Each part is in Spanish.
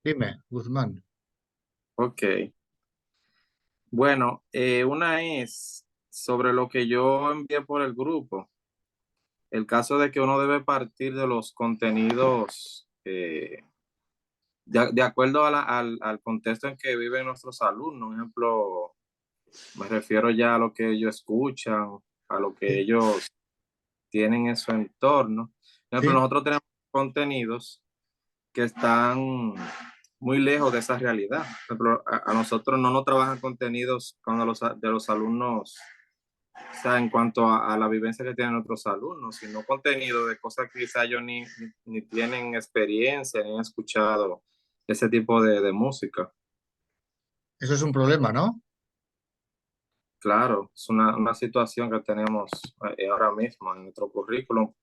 Dime, Guzmán. Ok. Bueno, una es sobre lo que yo envié por el grupo. El caso de que uno debe partir de los contenidos de acuerdo al contexto en que viven nuestros alumnos. Por ejemplo, me refiero ya a lo que ellos escuchan, a lo que Sí, ellos tienen en su entorno. Por ejemplo, sí. nosotros tenemos contenidos que están muy lejos de esa realidad. Por ejemplo, a nosotros no nos trabajan contenidos con de los alumnos, o sea, en cuanto a la vivencia que tienen otros alumnos, sino contenido de cosas que quizá ellos ni tienen experiencia, ni han escuchado ese tipo de música. Eso es un problema, ¿no? Claro, es una situación que tenemos ahora mismo en nuestro currículum. Eso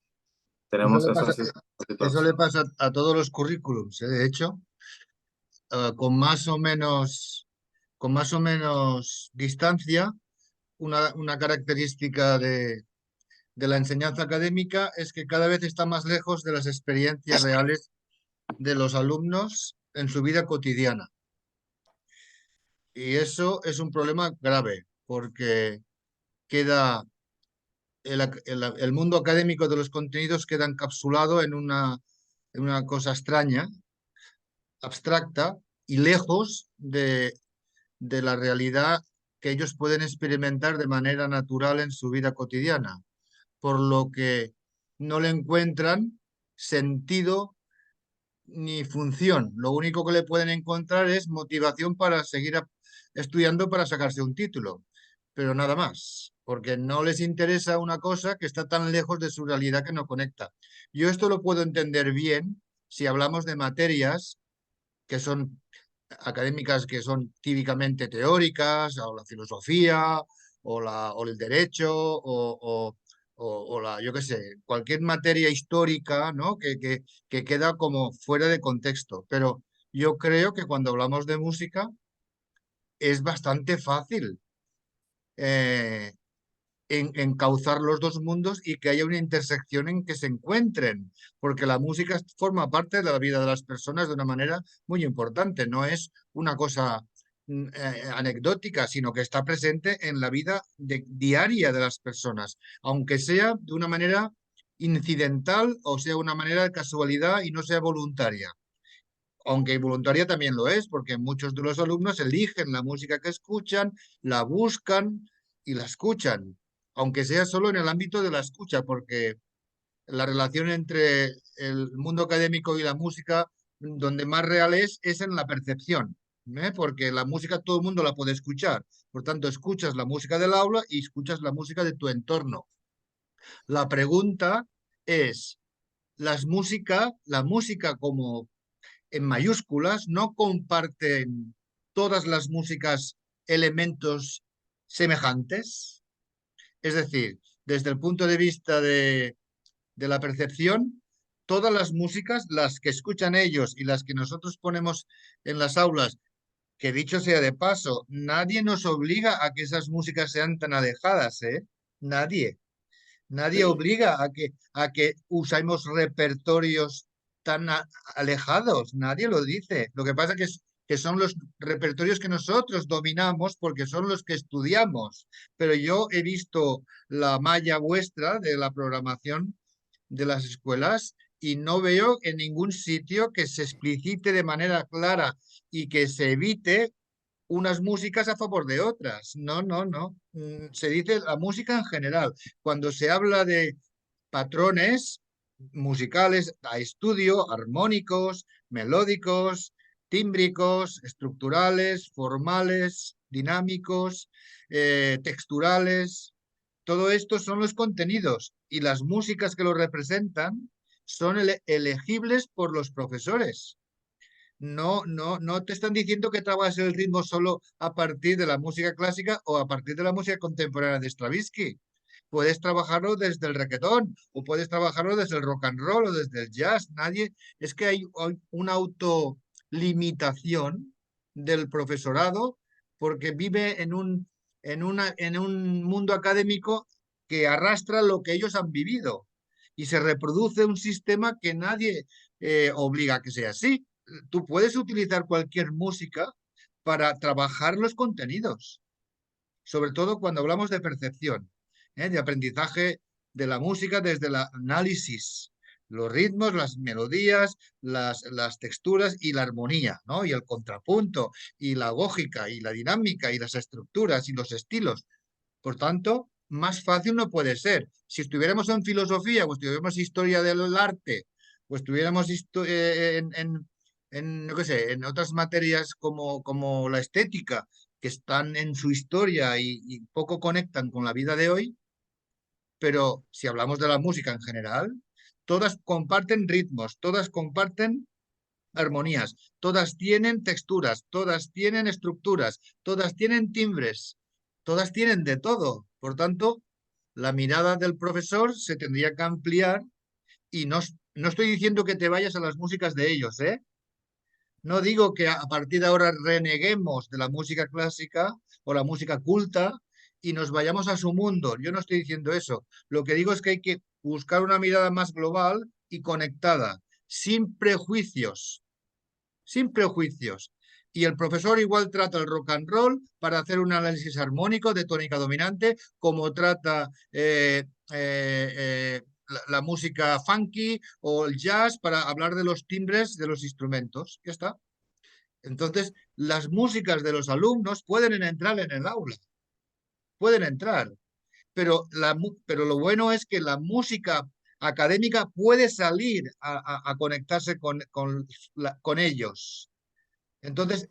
Tenemos le esa pasa, eso le situación. pasa a todos los currículums, ¿eh? De hecho, con más o menos distancia, una característica de la enseñanza académica es que cada vez está más lejos de las experiencias reales de los alumnos en su vida cotidiana. Y eso es un problema grave, porque queda el mundo académico de los contenidos queda encapsulado en una cosa extraña, abstracta y lejos de la realidad que ellos pueden experimentar de manera natural en su vida cotidiana, por lo que no le encuentran sentido ni función. Lo único que le pueden encontrar es motivación para seguir estudiando para sacarse un título, pero nada más, porque no les interesa una cosa que está tan lejos de su realidad que no conecta. Yo esto lo puedo entender bien si hablamos de materias que son académicas, que son típicamente teóricas, o la filosofía, o el derecho, o la, yo qué sé, cualquier materia histórica, ¿no? Que queda como fuera de contexto. Pero yo creo que cuando hablamos de música es bastante fácil eh, encauzar los dos mundos y que haya una intersección en que se encuentren, porque la música forma parte de la vida de las personas de una manera muy importante, no es una cosa anecdótica, sino que está presente en la vida diaria de las personas, aunque sea de una manera incidental o sea una manera de casualidad y no sea voluntaria. Aunque voluntaria también lo es, porque muchos de los alumnos eligen la música que escuchan, la buscan y la escuchan, aunque sea solo en el ámbito de la escucha, porque la relación entre el mundo académico y la música, donde más real es en la percepción, ¿eh? Porque la música todo el mundo la puede escuchar. Por tanto, escuchas la música del aula y escuchas la música de tu entorno. La pregunta es, la música como en mayúsculas, no comparten todas las músicas elementos semejantes. Es decir, desde el punto de vista de la percepción, todas las músicas, las que escuchan ellos y las que nosotros ponemos en las aulas, que dicho sea de paso, nadie nos obliga a que esas músicas sean tan alejadas, ¿eh? Nadie. Nadie Sí. obliga a que usemos repertorios tan alejados, nadie lo dice. Lo que pasa que son los repertorios que nosotros dominamos porque son los que estudiamos. Pero yo he visto la malla vuestra de la programación de las escuelas y no veo en ningún sitio que se explicite de manera clara y que se evite unas músicas a favor de otras. No, no, no. Se dice la música en general. Cuando se habla de patrones musicales a estudio, armónicos, melódicos, tímbricos, estructurales, formales, dinámicos, texturales, todo esto son los contenidos y las músicas que lo representan son elegibles por los profesores. No, no, no te están diciendo que trabajes el ritmo solo a partir de la música clásica o a partir de la música contemporánea de Stravinsky. Puedes trabajarlo desde el reggaetón o puedes trabajarlo desde el rock and roll o desde el jazz. Nadie, es que hay una autolimitación del profesorado porque vive en un mundo académico que arrastra lo que ellos han vivido y se reproduce un sistema que nadie obliga a que sea así. tú puedes utilizar cualquier música para trabajar los contenidos, sobre todo cuando hablamos de percepción, de aprendizaje de la música desde el análisis, los ritmos, las melodías, las texturas y la armonía, ¿no? Y el contrapunto, y la lógica, y la dinámica, y las estructuras, y los estilos. Por tanto, más fácil no puede ser. Si estuviéramos en filosofía, o estuviéramos historia del arte, o estuviéramos yo qué sé, en otras materias como la estética, que están en su historia y poco conectan con la vida de hoy, pero si hablamos de la música en general, todas comparten ritmos, todas comparten armonías, todas tienen texturas, todas tienen estructuras, todas tienen timbres, todas tienen de todo. Por tanto, la mirada del profesor se tendría que ampliar y no estoy diciendo que te vayas a las músicas de ellos, ¿eh? No digo que a partir de ahora reneguemos de la música clásica o la música culta y nos vayamos a su mundo. Yo no estoy diciendo eso. Lo que digo es que hay que buscar una mirada más global y conectada, sin prejuicios, sin prejuicios. Y el profesor igual trata el rock and roll para hacer un análisis armónico de tónica dominante, como trata la música funky o el jazz para hablar de los timbres de los instrumentos. Ya está. Entonces, las músicas de los alumnos pueden entrar en el aula, pueden entrar, pero lo bueno es que la música académica puede salir a conectarse con ellos. Entonces,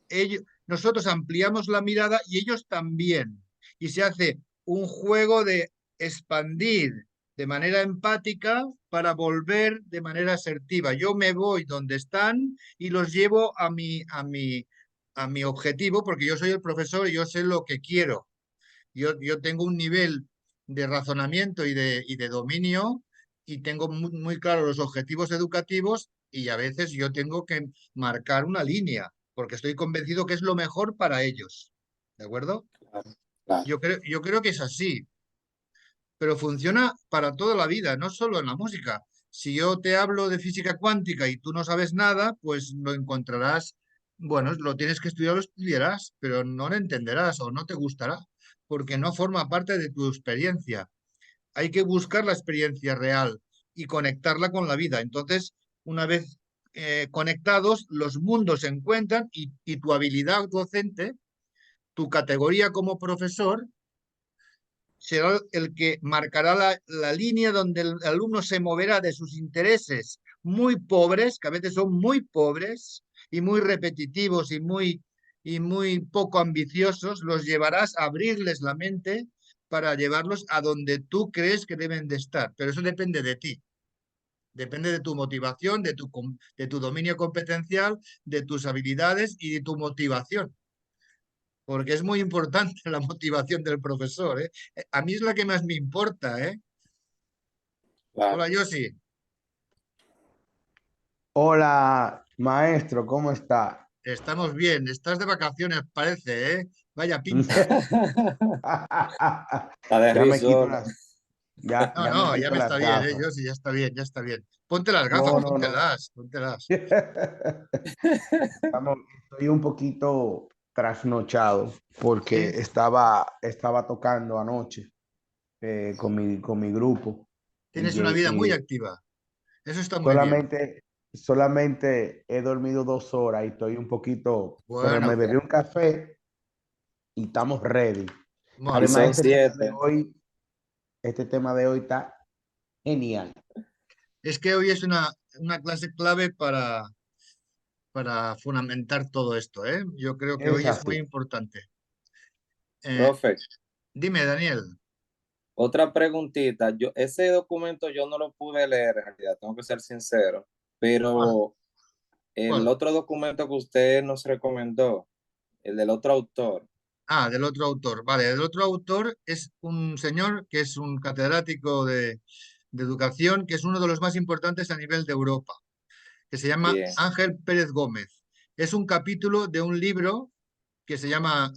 nosotros ampliamos la mirada y ellos también. Y se hace un juego de expandir de manera empática para volver de manera asertiva. Yo me voy donde están y los llevo a mi objetivo, porque yo soy el profesor y yo sé lo que quiero. Yo tengo un nivel de razonamiento y de dominio y tengo muy claro los objetivos educativos y a veces yo tengo que marcar una línea porque estoy convencido que es lo mejor para ellos. ¿De acuerdo? Claro, claro. Yo creo que es así, pero funciona para toda la vida, no solo en la música. Si yo te hablo de física cuántica y tú no sabes nada, pues lo encontrarás, bueno, lo tienes que estudiar, lo estudiarás, pero no lo entenderás o no te gustará, porque no forma parte de tu experiencia. Hay que buscar la experiencia real y conectarla con la vida. Entonces, una vez conectados, los mundos se encuentran y tu habilidad docente, tu categoría como profesor, será el que marcará la línea donde el alumno se moverá de sus intereses muy pobres, que a veces son muy pobres y muy repetitivos y muy poco ambiciosos, los llevarás a abrirles la mente para llevarlos a donde tú crees que deben de estar. Pero eso depende de ti. Depende de tu motivación, de tu dominio competencial, de tus habilidades y de tu motivación porque es muy importante la motivación del profesor, ¿eh? A mí es la que más me importa, ¿eh? Claro. Hola, Josi. Hola, maestro, ¿cómo está? Estamos bien. Estás de vacaciones, parece, ¿eh? Vaya pinta. Está de Ya me quito risor. las, ya, No, ya me no, ya quito me está las bien, ¿eh? gafas. Josi, ya está bien, ya está bien. Ponte las gafas, No, no, no. póntelas, póntelas. Estoy un poquito trasnochado porque Sí, estaba tocando anoche con mi grupo tienes una vida muy y activa. Eso está muy bien. solamente he dormido 2 horas y estoy un poquito, pero me Bueno, bebí un café y estamos ready. Y bueno. Además, son 7. este tema de hoy está genial. Es que hoy es una clase clave para fundamentar todo esto, ¿eh? Yo creo que Es hoy es muy así. importante. Eh, Profe, dime, Daniel. otra preguntita. Ese documento yo no lo pude leer en realidad, tengo que ser sincero, ¿Cuál? pero el ¿Cuál? otro documento que usted nos recomendó, el del otro autor. Ah, del otro autor. Vale, el otro autor es un señor que es un catedrático de educación, que es uno de los más importantes a nivel de Europa, que se llama Bien, Ángel Pérez Gómez. Es un capítulo de un libro que se llama,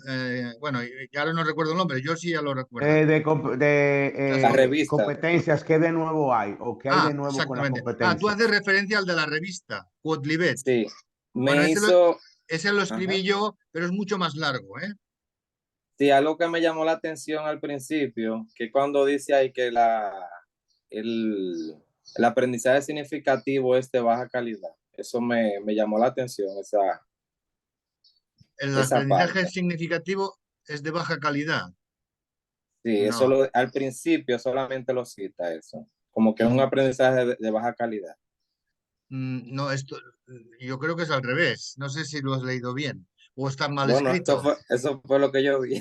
bueno, ahora no recuerdo el nombre, yo sí ya lo recuerdo. la revista. Competencias, ¿qué de nuevo hay? ¿O qué hay Ah, de nuevo con las exactamente. Ah, tú competencias? haces referencia al de la revista, Quodlibet. Sí, Bueno, Me hizo, ese lo ajá, escribí yo, pero es mucho más largo, ¿eh? sí, algo que me llamó la atención al principio, que cuando dice ahí que el, el aprendizaje significativo es de baja calidad. Eso me llamó la atención, El esa aprendizaje parte. significativo es de baja calidad. Sí, No, al principio solamente lo cita eso, como que un mm, aprendizaje de baja calidad. no, yo creo que es al revés. No sé si lo has leído bien o está mal Bueno, escrito. eso fue lo que yo vi.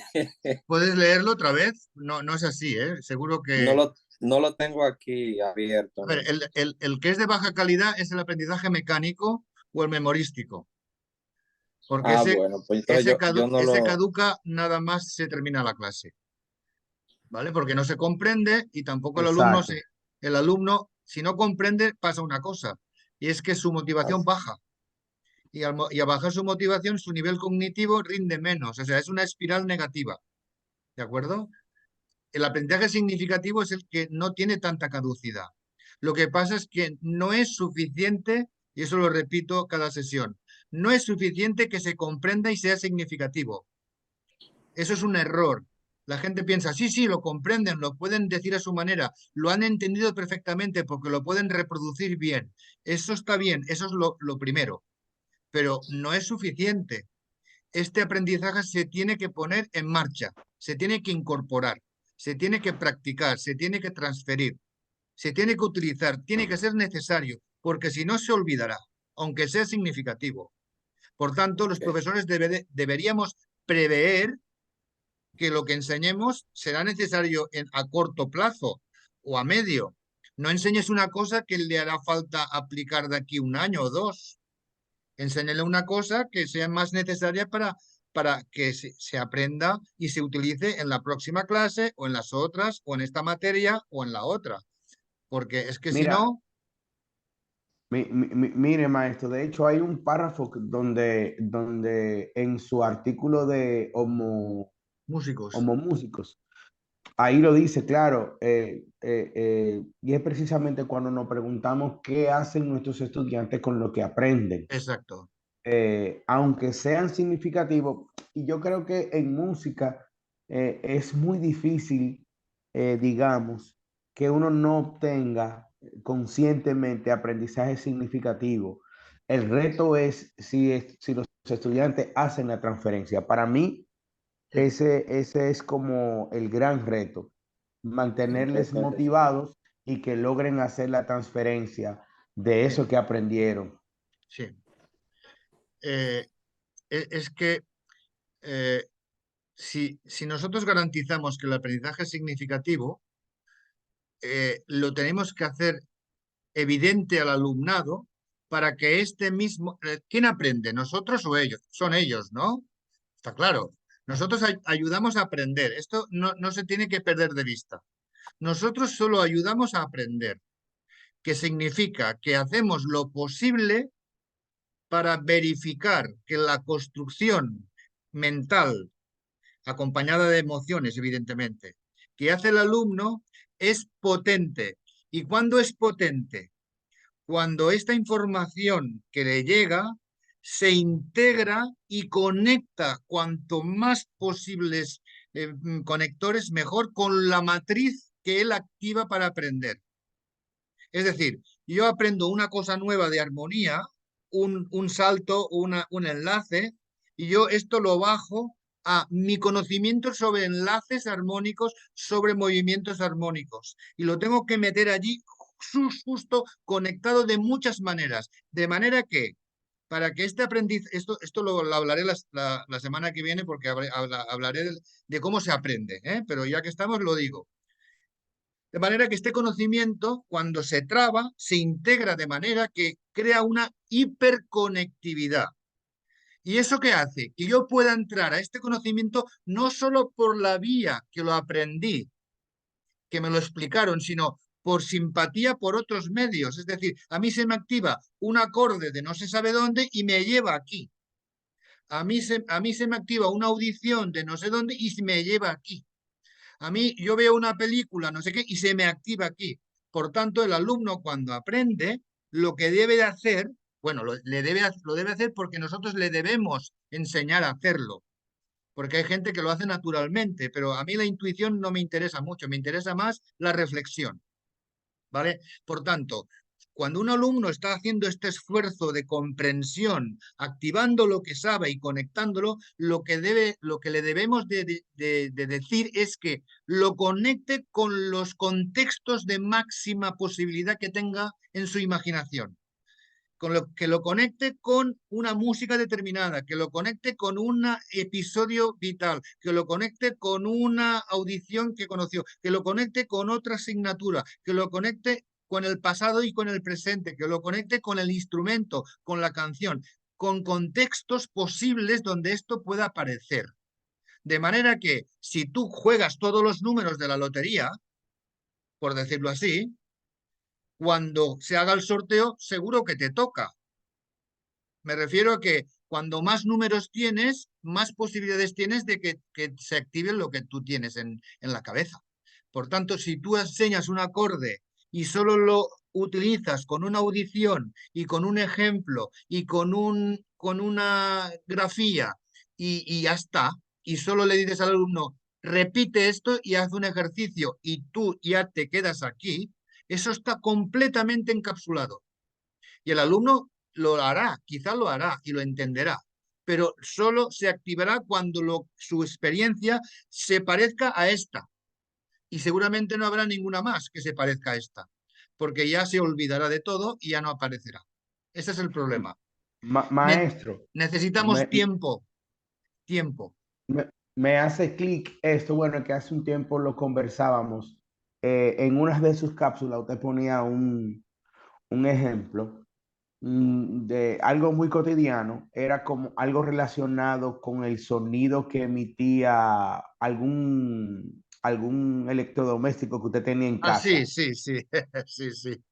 ¿Puedes leerlo otra vez? No, no es así, ¿eh? Seguro No que... lo, no lo tengo aquí A abierto, ver, ¿no? el que es de baja calidad es el aprendizaje mecánico o el memorístico, porque Ah, bueno, pues entonces yo no ese lo... caduca nada más se termina la clase, ¿vale? Porque no se comprende y tampoco Exacto. el alumno, si no comprende, pasa una cosa, y es que su motivación baja. Y al bajar su motivación, su nivel cognitivo rinde menos. O sea, es una espiral negativa. ¿De acuerdo? El aprendizaje significativo es el que no tiene tanta caducidad. Lo que pasa es que no es suficiente, y eso lo repito cada sesión, no es suficiente que se comprenda y sea significativo. Eso es un error. La gente piensa, sí, sí, lo comprenden, lo pueden decir a su manera, lo han entendido perfectamente porque lo pueden reproducir bien. Eso está bien, eso es lo primero, pero no es suficiente. Este aprendizaje se tiene que poner en marcha, se tiene que incorporar, se tiene que practicar, se tiene que transferir, se tiene que utilizar, tiene que ser necesario, porque si no se olvidará, aunque sea significativo. Por tanto, los Ok, profesores deberíamos prever que lo que enseñemos será necesario a corto plazo o a medio. No enseñes una cosa que le hará falta aplicar de aquí un año o dos. Enséñele una cosa que sea más necesaria para que se aprenda y se utilice en la próxima clase o en las otras o en esta materia o en la otra. Porque es que si Mira, no, mire, maestro, de hecho hay un párrafo donde en su artículo de músicos, Homo Músicos, ahí lo dice, claro, y es precisamente cuando nos preguntamos qué hacen nuestros estudiantes con lo que aprenden, exacto. aunque sean significativos. Y yo creo que en música es muy difícil, digamos, que uno no obtenga conscientemente aprendizaje significativo. El reto es si los estudiantes hacen la transferencia. Para mí, Sí, ese es como el gran reto, mantenerles motivados y que logren hacer la transferencia de sí, eso que aprendieron. sí. Eh, es que eh, si nosotros garantizamos que el aprendizaje es significativo, lo tenemos que hacer evidente al alumnado para que este mismo, ¿quién aprende? ¿Nosotros o ellos? Son ellos, ¿no? Está claro. Nosotros ayudamos a aprender. Esto no se tiene que perder de vista. Nosotros solo ayudamos a aprender, que significa que hacemos lo posible para verificar que la construcción mental, acompañada de emociones, evidentemente, que hace el alumno es potente. ¿Y cuándo es potente? Cuando esta información que le llega se integra y conecta cuanto más posibles conectores mejor con la matriz que él activa para aprender. Es decir, yo aprendo una cosa nueva de armonía, un salto, un enlace, y yo esto lo bajo a mi conocimiento sobre enlaces armónicos, sobre movimientos armónicos, y lo tengo que meter allí justo conectado de muchas maneras, de manera que para que este aprendiz, esto lo hablaré la semana que viene porque hablaré de cómo se aprende, ¿eh? Pero ya que estamos, lo digo. De manera que este conocimiento, cuando se traba, se integra de manera que crea una hiperconectividad. ¿Y eso qué hace? Que yo pueda entrar a este conocimiento no solo por la vía que lo aprendí, que me lo explicaron, sino por simpatía por otros medios. Es decir, a mí se me activa un acorde de no se sabe dónde y me lleva aquí. A mí se me activa una audición de no sé dónde y me lleva aquí. A mí yo veo una película, no sé qué, y se me activa aquí. Por tanto, el alumno cuando aprende, lo que debe de hacer Bueno, lo debe hacer porque nosotros le debemos enseñar a hacerlo, porque hay gente que lo hace naturalmente, pero a mí la intuición no me interesa mucho, me interesa más la reflexión, ¿vale? Por tanto, cuando un alumno está haciendo este esfuerzo de comprensión, activando lo que sabe y conectándolo, lo que le debemos de decir es que lo conecte con los contextos de máxima posibilidad que tenga en su imaginación, que lo conecte con una música determinada, que lo conecte con un episodio vital, que lo conecte con una audición que conoció, que lo conecte con otra asignatura, que lo conecte con el pasado y con el presente, que lo conecte con el instrumento, con la canción, con contextos posibles donde esto pueda aparecer. De manera que si tú juegas todos los números de la lotería, por decirlo así, cuando se haga el sorteo, seguro que te toca. Me refiero a que cuando más números tienes, más posibilidades tienes de que se active lo que tú tienes en la cabeza. Por tanto, si tú enseñas un acorde y solo lo utilizas con una audición y con un ejemplo y con una grafía y ya está, y solo le dices al alumno, repite esto y haz un ejercicio y tú ya te quedas aquí, eso está completamente encapsulado. Y el alumno lo hará, quizá lo hará y lo entenderá, pero solo se activará cuando su experiencia se parezca a esta. Y seguramente no habrá ninguna más que se parezca a esta, porque ya se olvidará de todo y ya no aparecerá. Ese es el problema. Maestro, Necesitamos me, tiempo, tiempo. me hace clic esto, bueno, que hace un tiempo lo conversábamos. En una de sus cápsulas usted ponía un ejemplo de algo muy cotidiano, era como algo relacionado con el sonido que emitía algún electrodoméstico que usted tenía en Ah, sí, casa. sí, sí, sí, sí,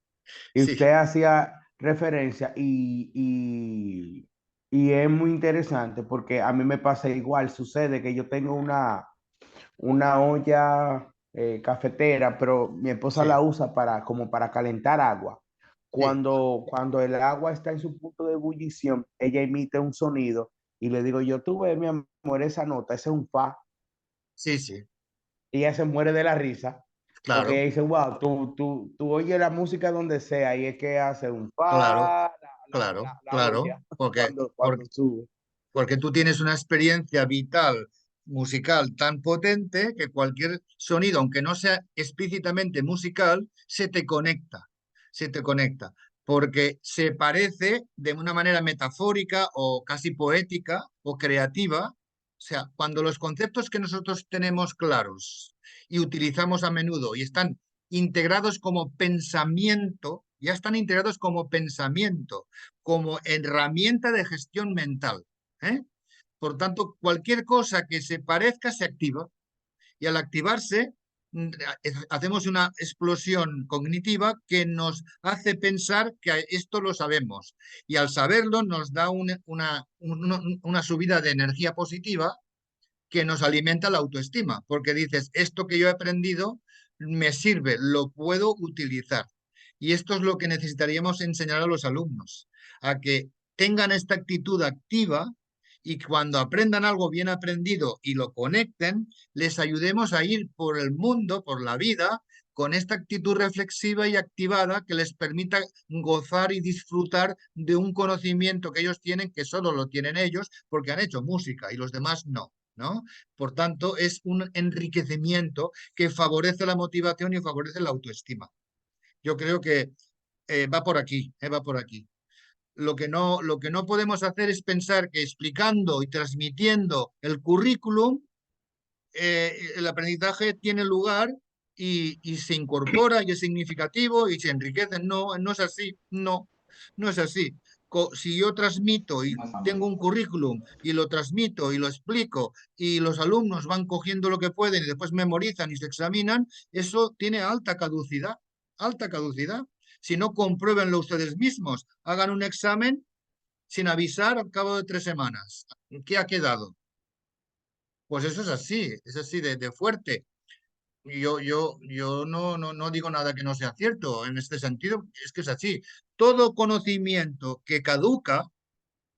Y sí, usted hacía referencia y es muy interesante porque a mí me pasa igual, sucede que yo tengo una olla cafetera, pero mi esposa sí, la usa como para calentar agua. sí, Cuando el agua está en su punto de ebullición, ella emite un sonido y le digo, yo tuve, mi amor, esa nota, ese es un fa, sí, sí, y ella se muere de la risa, porque claro, ella dice, wow, tú oyes la música donde sea y es que hace un claro, fa, claro, la claro, olla, porque, cuando sube. porque tú tienes una experiencia vital, musical tan potente que cualquier sonido, aunque no sea explícitamente musical, se te conecta, porque se parece de una manera metafórica o casi poética o creativa. O sea, cuando los conceptos que nosotros tenemos claros y utilizamos a menudo y están integrados como pensamiento, ya están integrados como pensamiento, como herramienta de gestión mental. ¿Eh? Por tanto, cualquier cosa que se parezca se activa y al activarse hacemos una explosión cognitiva que nos hace pensar que esto lo sabemos y al saberlo nos da una subida de energía positiva que nos alimenta la autoestima, porque dices, esto que yo he aprendido me sirve, lo puedo utilizar. Y esto es lo que necesitaríamos enseñar a los alumnos, a que tengan esta actitud activa y cuando aprendan algo bien aprendido y lo conecten, les ayudemos a ir por el mundo, por la vida, con esta actitud reflexiva y activada que les permita gozar y disfrutar de un conocimiento que ellos tienen, que solo lo tienen ellos porque han hecho música y los demás no. ¿No? Por tanto, es un enriquecimiento que favorece la motivación y favorece la autoestima. Yo creo que va por aquí, va por aquí. Lo que no podemos hacer es pensar que explicando y transmitiendo el currículum, el aprendizaje tiene lugar y se incorpora y es significativo y se enriquece. No, no es así, no, no es así. Si yo transmito y tengo un currículum y lo transmito y lo explico y los alumnos van cogiendo lo que pueden y después memorizan y se examinan, eso tiene alta caducidad, alta caducidad. Si no, compruébenlo ustedes mismos, hagan un examen sin avisar al cabo de 3 semanas. ¿Qué ha quedado? Pues eso es así de fuerte. Yo no digo nada que no sea cierto en este sentido, es que es así. Todo conocimiento que caduca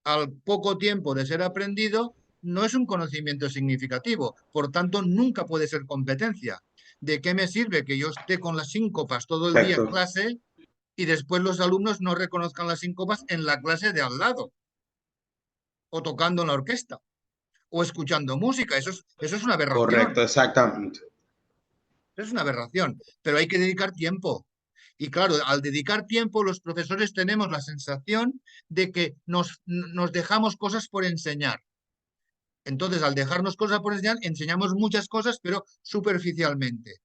al poco tiempo de ser aprendido no es un conocimiento significativo, por tanto nunca puede ser competencia. ¿De qué me sirve que yo esté con las síncopas todo el día en Perfecto. clase y después los alumnos no reconozcan las síncopas en la clase de al lado o tocando en la orquesta o escuchando música? Eso es una aberración. Correcto, exactamente. Es una aberración, pero hay que dedicar tiempo. Y claro, al dedicar tiempo, los profesores tenemos la sensación de que nos dejamos cosas por enseñar. Entonces, al dejarnos cosas por enseñar, enseñamos muchas cosas, pero superficialmente.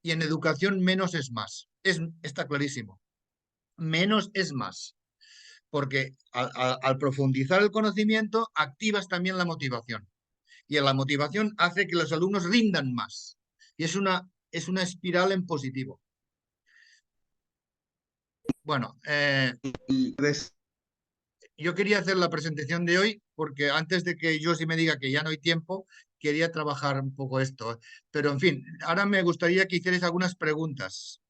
Y en educación menos es más. Está clarísimo. Menos es más. Porque al profundizar el conocimiento, activas también la motivación. Y la motivación hace que los alumnos rindan más. Y es una espiral en positivo. Bueno, Y yo quería hacer la presentación de hoy porque antes de que Josi me diga que ya no hay tiempo, quería trabajar un poco esto. Pero en fin, ahora me gustaría que hicierais algunas preguntas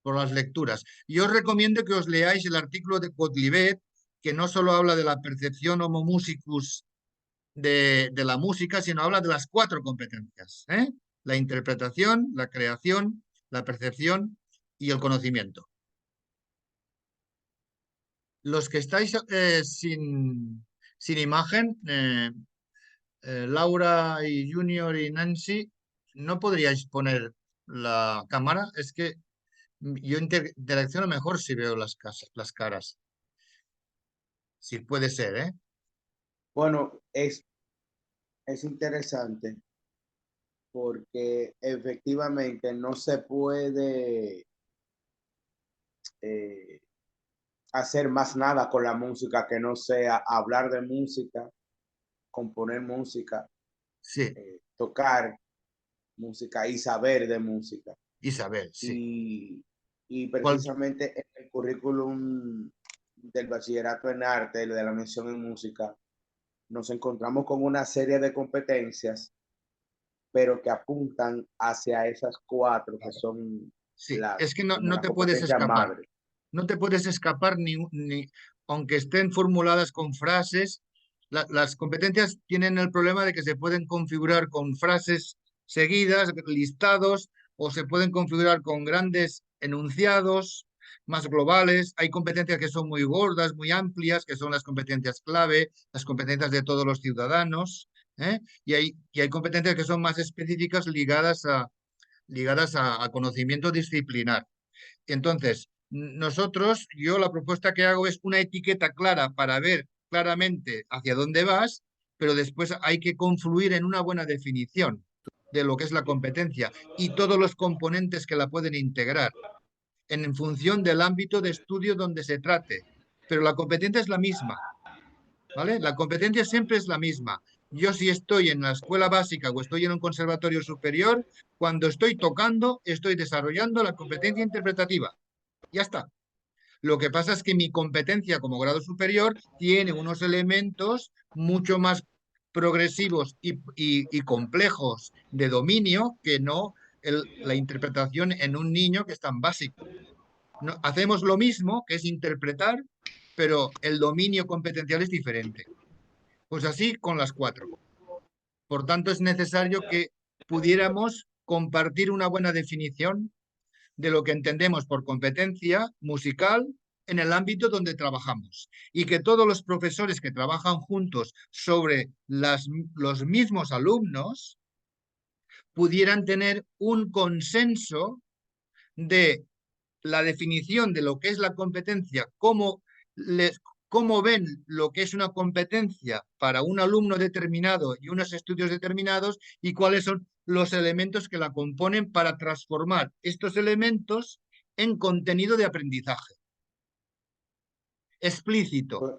por las lecturas. Yo os recomiendo que os leáis el artículo de Quodlibet, que no solo habla de la percepción homo musicus de la música, sino habla de las cuatro competencias, ¿eh? La interpretación, la creación, la percepción y el conocimiento. Los que estáis sin imagen, Laura y Junior y Nancy, ¿no podríais poner la cámara? Es que yo interacciono mejor si veo las caras. Si puede ser, ¿eh? bueno, es interesante porque efectivamente no se puede eh, hacer más nada con la música que no sea hablar de música, componer música, Sí, tocar música y saber de música. Isabel, sí. Y, y Cual- precisamente en el currículum del bachillerato en arte, de la mención en música, nos encontramos con una serie de competencias, pero que apuntan hacia esas cuatro que son sí, es que como no la te puedes competencia escapar. madre. No te puedes escapar aunque estén formuladas con frases, las competencias tienen el problema de que se pueden configurar con frases seguidas, listados, o se pueden configurar con grandes enunciados más globales. Hay competencias que son muy gordas, muy amplias, que son las competencias clave, las competencias de todos los ciudadanos, ¿eh? Y hay competencias que son más específicas ligadas a conocimiento disciplinar. Entonces, yo la propuesta que hago es una etiqueta clara para ver claramente hacia dónde vas, pero después hay que confluir en una buena definición de lo que es la competencia y todos los componentes que la pueden integrar en función del ámbito de estudio donde se trate. Pero la competencia es la misma, ¿vale? La competencia siempre es la misma. Yo si estoy en la escuela básica o estoy en un conservatorio superior, cuando estoy tocando, estoy desarrollando la competencia interpretativa. Ya está. Lo que pasa es que mi competencia como grado superior tiene unos elementos mucho más progresivos y complejos de dominio que no la interpretación en un niño que es tan básico. No, hacemos lo mismo, que es interpretar, pero el dominio competencial es diferente. Pues así con las cuatro. Por tanto, es necesario que pudiéramos compartir una buena definición de lo que entendemos por competencia musical en el ámbito donde trabajamos y que todos los profesores que trabajan juntos sobre los mismos alumnos pudieran tener un consenso de la definición de lo que es la competencia, cómo ven lo que es una competencia para un alumno determinado y unos estudios determinados y cuáles son los elementos que la componen para transformar estos elementos en contenido de aprendizaje. Explícito, Pues,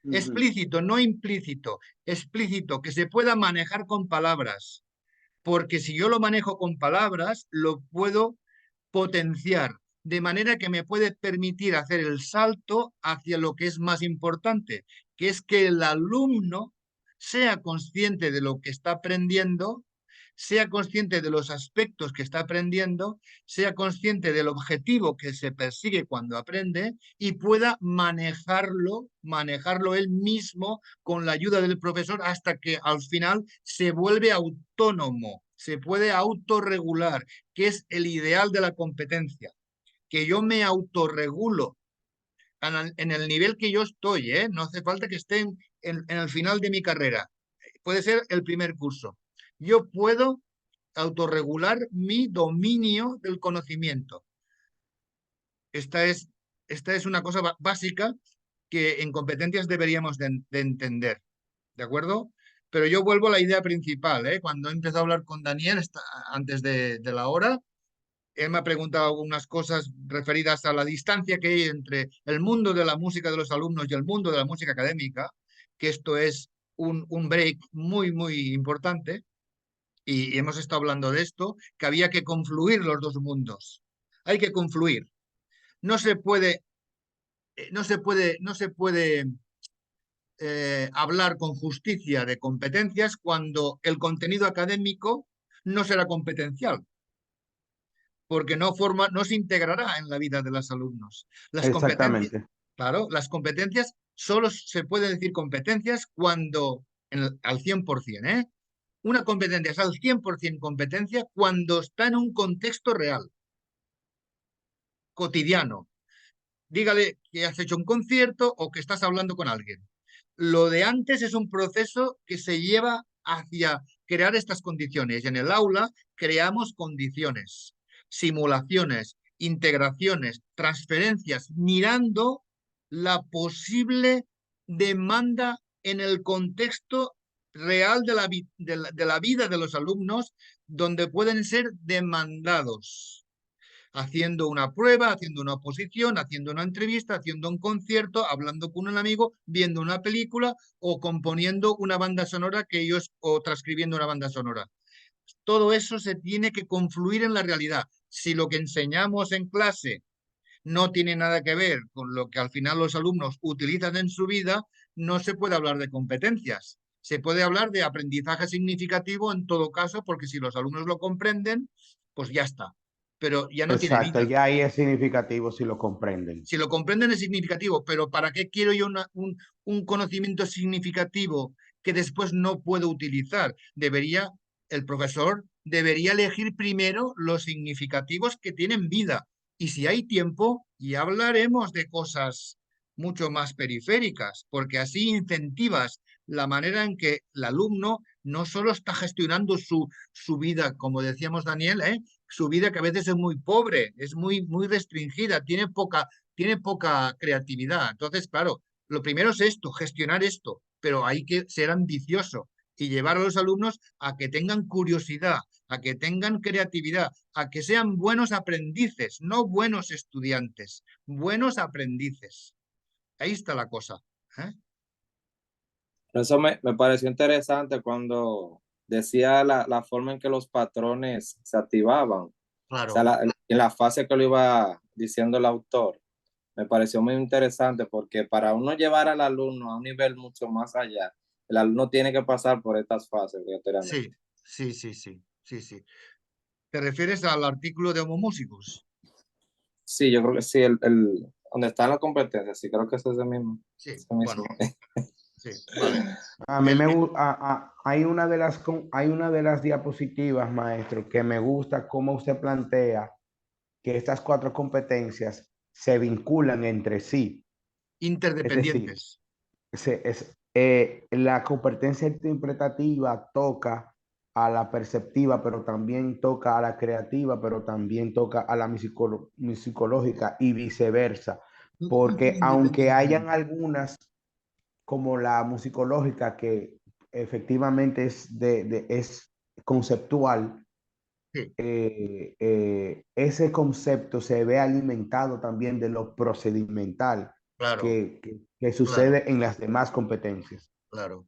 ujú. explícito, no implícito, explícito, que se pueda manejar con palabras, porque si yo lo manejo con palabras, lo puedo potenciar, de manera que me puede permitir hacer el salto hacia lo que es más importante, que es que el alumno sea consciente de lo que está aprendiendo, sea consciente de los aspectos que está aprendiendo, sea consciente del objetivo que se persigue cuando aprende y pueda manejarlo él mismo con la ayuda del profesor hasta que al final se vuelve autónomo, se puede autorregular, que es el ideal de la competencia, que yo me autorregulo en el nivel que yo estoy, ¿eh? No hace falta que esté en el final de mi carrera. Puede ser el primer curso. Yo puedo autorregular mi dominio del conocimiento. Esta es una cosa básica que en competencias deberíamos de entender, ¿de acuerdo? Pero yo vuelvo a la idea principal, ¿eh? Cuando he empezado a hablar con Daniel antes de la hora, él me ha preguntado algunas cosas referidas a la distancia que hay entre el mundo de la música de los alumnos y el mundo de la música académica, que esto es un break muy, muy importante, y hemos estado hablando de esto, que había que confluir los dos mundos. Hay que confluir. No se puede, hablar con justicia de competencias cuando el contenido académico no será competencial, porque no se integrará en la vida de los alumnos. Las competencias, Exactamente. claro, las competencias solo se puede decir competencias cuando, al 100%, ¿eh? Una competencia es al 100% competencia cuando está en un contexto real, cotidiano. Dígale que has hecho un concierto o que estás hablando con alguien. Lo de antes es un proceso que se lleva hacia crear estas condiciones. En el aula creamos condiciones, simulaciones, integraciones, transferencias, mirando la posible demanda en el contexto real de la vida de los alumnos, donde pueden ser demandados haciendo una prueba, haciendo una oposición, haciendo una entrevista, haciendo un concierto, hablando con un amigo, viendo una película o componiendo una banda sonora o transcribiendo una banda sonora. Todo eso se tiene que confluir en la realidad. Si lo que enseñamos en clase no tiene nada que ver con lo que al final los alumnos utilizan en su vida, no se puede hablar de competencias. Se puede hablar de aprendizaje significativo en todo caso, porque si los alumnos lo comprenden, pues ya está. Pero ya no tiene Exacto, vida. ya ahí es significativo si lo comprenden. Si lo comprenden es significativo, pero ¿para qué quiero yo un conocimiento significativo que después no puedo utilizar? El profesor debería elegir primero los significativos que tienen vida. Y si hay tiempo, ya hablaremos de cosas mucho más periféricas, porque así incentivas la manera en que el alumno no solo está gestionando su vida, como decíamos Daniel, su vida que a veces es muy pobre, es muy restringida, tiene poca creatividad. Entonces, claro, lo primero es esto, gestionar esto, pero hay que ser ambicioso y llevar a los alumnos a que tengan curiosidad, a que tengan creatividad, a que sean buenos aprendices, no buenos estudiantes, buenos aprendices. Ahí está la cosa. ¿Eh? Eso me pareció interesante cuando decía la forma en que los patrones se activaban. O sea, Claro, en la fase que lo iba diciendo el autor. Me pareció muy interesante porque para uno llevar al alumno a un nivel mucho más allá, el alumno tiene que pasar por estas fases sí, obligatoriamente. sí. ¿Te refieres al artículo de Homo Musicus? Sí, yo creo que sí, donde están las competencias, sí, creo que ese es el mismo. Sí, Ese mismo. bueno, sí, vale. A mí me gusta, hay una de las diapositivas, maestro, que me gusta cómo usted plantea que estas cuatro competencias se vinculan entre sí. Es decir, Interdependientes. la competencia interpretativa toca a la perceptiva, pero también toca a la creativa, pero también toca a la musicológica y viceversa. No Porque funcionan aunque hayan independientemente. algunas como la musicológica que efectivamente es conceptual, Sí, ese concepto se ve alimentado también de lo procedimental claro, que claro, sucede en las demás competencias. claro.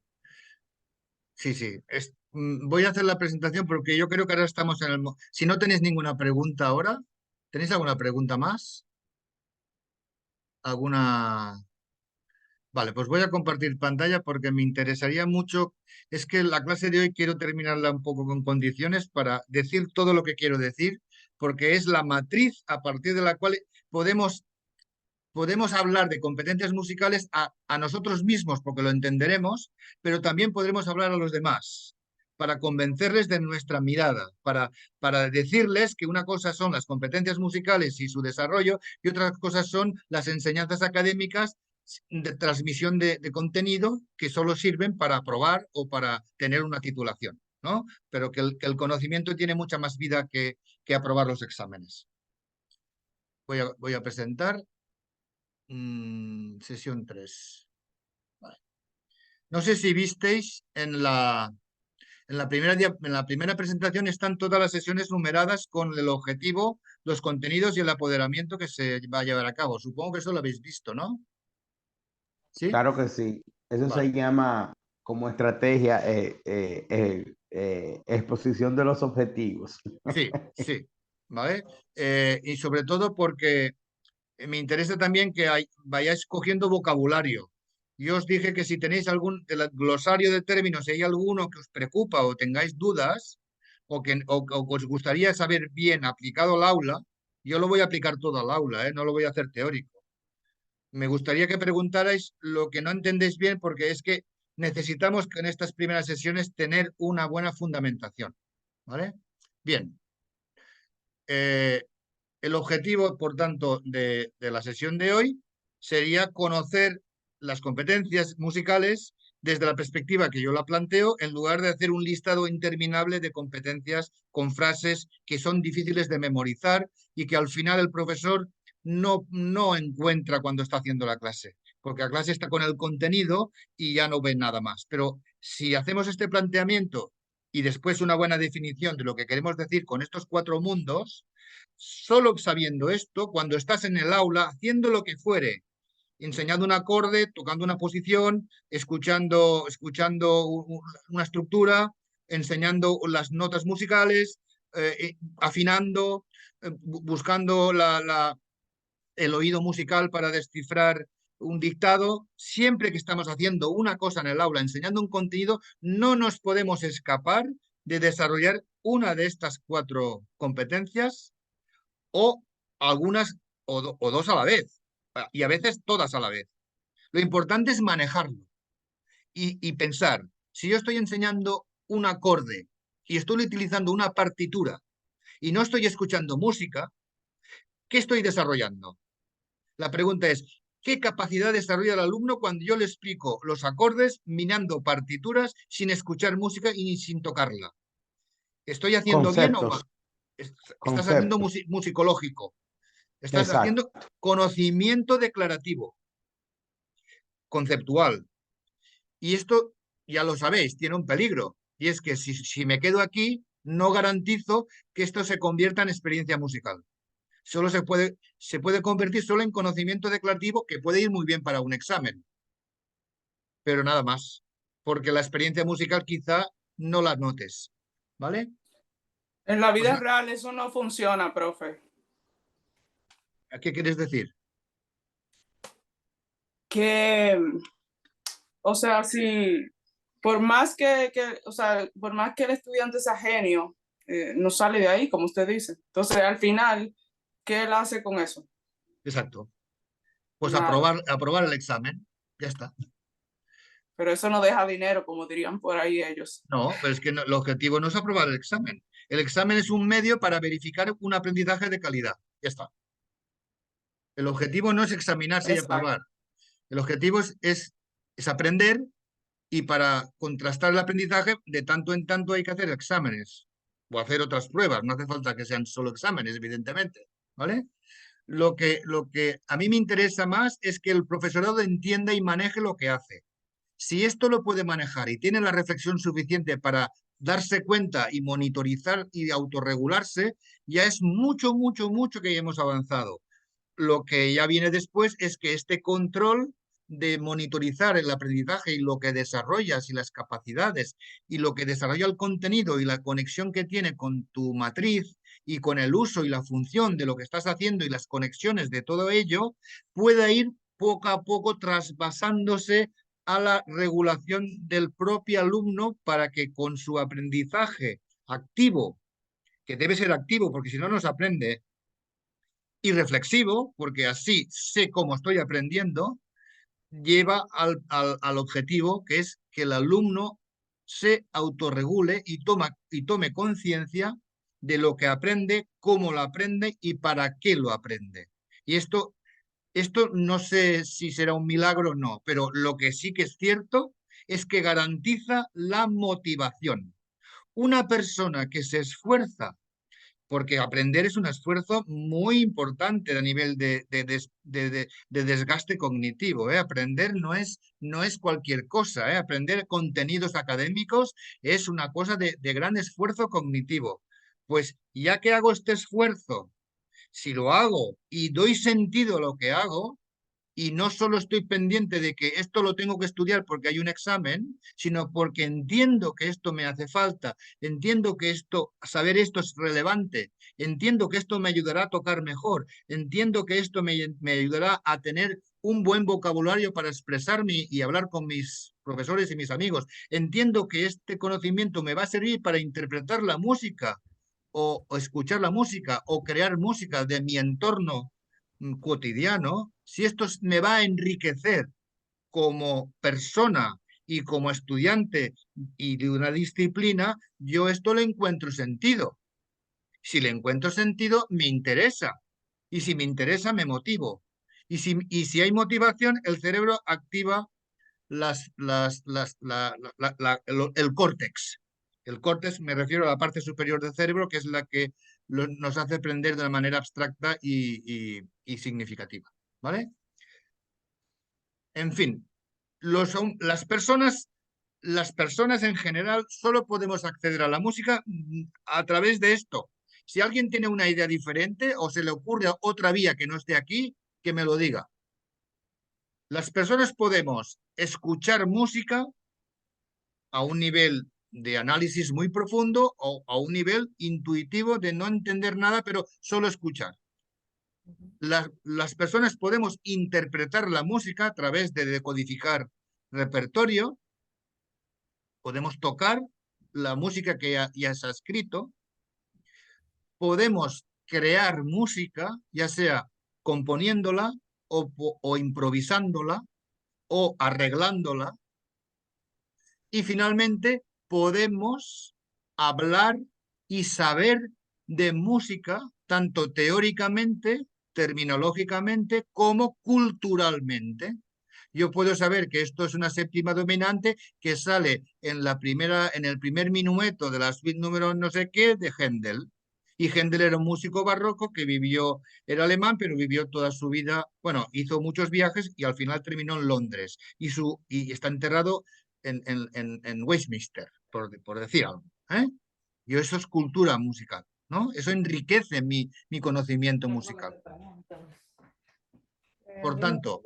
Sí. Voy a hacer la presentación porque yo creo que ahora estamos en Si no tenéis ninguna pregunta ahora, ¿tenéis alguna pregunta más? ¿Alguna? Vale, pues voy a compartir pantalla porque me interesaría mucho. Es que la clase de hoy quiero terminarla un poco con condiciones para decir todo lo que quiero decir, porque es la matriz a partir de la cual podemos hablar de competencias musicales a nosotros mismos porque lo entenderemos, pero también podremos hablar a los demás para convencerles de nuestra mirada, para decirles que una cosa son las competencias musicales y su desarrollo y otras cosas son las enseñanzas académicas de transmisión de contenido que solo sirven para aprobar o para tener una titulación, ¿no? Pero que el conocimiento tiene mucha más vida que aprobar los exámenes. Voy a presentar. Sesión 3. Vale. No sé si visteis en la primera presentación están todas las sesiones numeradas con el objetivo, los contenidos y el apoderamiento que se va a llevar a cabo. Supongo que eso lo habéis visto, ¿no? ¿Sí? Claro que sí. Eso se Vale. llama como estrategia exposición de los objetivos. Sí, sí. ¿Vale? Y sobre todo porque me interesa también que vayáis cogiendo vocabulario. Yo os dije que si tenéis algún del glosario de términos, si hay alguno que os preocupa o tengáis dudas o que os gustaría saber bien aplicado al aula, yo lo voy a aplicar todo al aula, no lo voy a hacer teórico. Me gustaría que preguntarais lo que no entendéis bien porque es que necesitamos que en estas primeras sesiones tener una buena fundamentación. ¿Vale? Bien. Eh, el objetivo, por tanto, de la sesión de hoy sería conocer las competencias musicales desde la perspectiva que yo la planteo, en lugar de hacer un listado interminable de competencias con frases que son difíciles de memorizar y que al final el profesor no encuentra cuando está haciendo la clase, porque la clase está con el contenido y ya no ve nada más. Pero si hacemos este planteamiento y después una buena definición de lo que queremos decir con estos 4 mundos, solo sabiendo esto, cuando estás en el aula, haciendo lo que fuere, enseñando un acorde, tocando una posición, escuchando una estructura, enseñando las notas musicales, afinando, buscando el oído musical para descifrar un dictado, siempre que estamos haciendo una cosa en el aula, enseñando un contenido, no nos podemos escapar de desarrollar una de estas 4 competencias o algunas o 2 a la vez, y a veces todas a la vez. Lo importante es manejarlo y pensar, si yo estoy enseñando un acorde y estoy utilizando una partitura y no estoy escuchando música, ¿qué estoy desarrollando? La pregunta es, ¿qué capacidad desarrolla el alumno cuando yo le explico los acordes mirando partituras sin escuchar música y sin tocarla? ¿Estoy haciendo bien o mal? Conceptos, Estás haciendo conceptos. musicológico. Estás Exacto. haciendo conocimiento declarativo, conceptual. Y esto, ya lo sabéis, tiene un peligro. Y es que si me quedo aquí, no garantizo que esto se convierta en experiencia musical. Solo se puede convertir solo en conocimiento declarativo que puede ir muy bien para un examen, pero nada más. Porque la experiencia musical quizá no la notes. ¿Vale? En la Pues, vida real eso no funciona, profe. ¿qué quieres decir? Que, o sea, si por más o sea, por más que el estudiante sea genio, no sale de ahí, como usted dice. Entonces, al final, ¿qué él hace con eso? Exacto. Pues Nada. aprobar el examen. Ya está. Pero eso no deja dinero, como dirían por ahí ellos. No, pero es que el objetivo no es aprobar el examen. El examen es un medio para verificar un aprendizaje de calidad. Ya está. El objetivo no es examinarse y Exacto. aprobar. El objetivo es aprender y para contrastar el aprendizaje, de tanto en tanto hay que hacer exámenes o hacer otras pruebas. No hace falta que sean solo exámenes, evidentemente. ¿Vale? Lo que a mí me interesa más es que el profesorado entienda y maneje lo que hace. Si esto lo puede manejar y tiene la reflexión suficiente para darse cuenta y monitorizar y autorregularse, ya es mucho, mucho, mucho que hemos avanzado. Lo que ya viene después es que este control de monitorizar el aprendizaje y lo que desarrollas y las capacidades y lo que desarrolla el contenido y la conexión que tiene con tu matriz y con el uso y la función de lo que estás haciendo y las conexiones de todo ello, pueda ir poco a poco trasvasándose a la regulación del propio alumno para que con su aprendizaje activo, que debe ser activo porque si no, no se aprende, y reflexivo, porque así sé cómo estoy aprendiendo, lleva al objetivo que es que el alumno se autorregule y tome conciencia de lo que aprende, cómo lo aprende y para qué lo aprende. Y esto no sé si será un milagro o no, pero lo que sí que es cierto es que garantiza la motivación. Una persona que se esfuerza, porque aprender es un esfuerzo muy importante a nivel de desgaste cognitivo, ¿eh? Aprender no es cualquier cosa, ¿eh? Aprender contenidos académicos es una cosa de gran esfuerzo cognitivo. Pues ya que hago este esfuerzo, si lo hago y doy sentido a lo que hago, y no solo estoy pendiente de que esto lo tengo que estudiar porque hay un examen, sino porque entiendo que esto me hace falta, entiendo que saber esto es relevante, entiendo que esto me ayudará a tocar mejor, entiendo que esto me ayudará a tener un buen vocabulario para expresarme y hablar con mis profesores y mis amigos, entiendo que este conocimiento me va a servir para interpretar la música o escuchar la música o crear música de mi entorno cotidiano, si esto me va a enriquecer como persona y como estudiante y de una disciplina, yo esto le encuentro sentido. Si le encuentro sentido, me interesa. Y si me interesa, me motivo. Y si hay motivación, el cerebro activa el córtex. El córtex me refiero a la parte superior del cerebro, que es la que nos hace aprender de una manera abstracta y significativa. ¿Vale? En fin, las personas en general solo podemos acceder a la música a través de esto. Si alguien tiene una idea diferente o se le ocurre otra vía que no esté aquí, que me lo diga. Las personas podemos escuchar música a un nivel de análisis muy profundo o a un nivel intuitivo de no entender nada, pero solo escuchar. Las personas podemos interpretar la música a través de decodificar repertorio, podemos tocar la música que ya se ha escrito, podemos crear música, ya sea componiéndola o improvisándola o arreglándola, y finalmente podemos hablar y saber de música tanto teóricamente, terminológicamente, como culturalmente. Yo puedo saber que esto es una séptima dominante que sale en el primer minueto de la suite número no sé qué de Händel. Y Händel era un músico barroco que era alemán, pero vivió toda su vida, bueno, hizo muchos viajes y al final terminó en Londres. Y está enterrado en Westminster, por decir algo. ¿Eh? Y eso es cultura musical, ¿no? Eso enriquece mi conocimiento musical. Por tanto,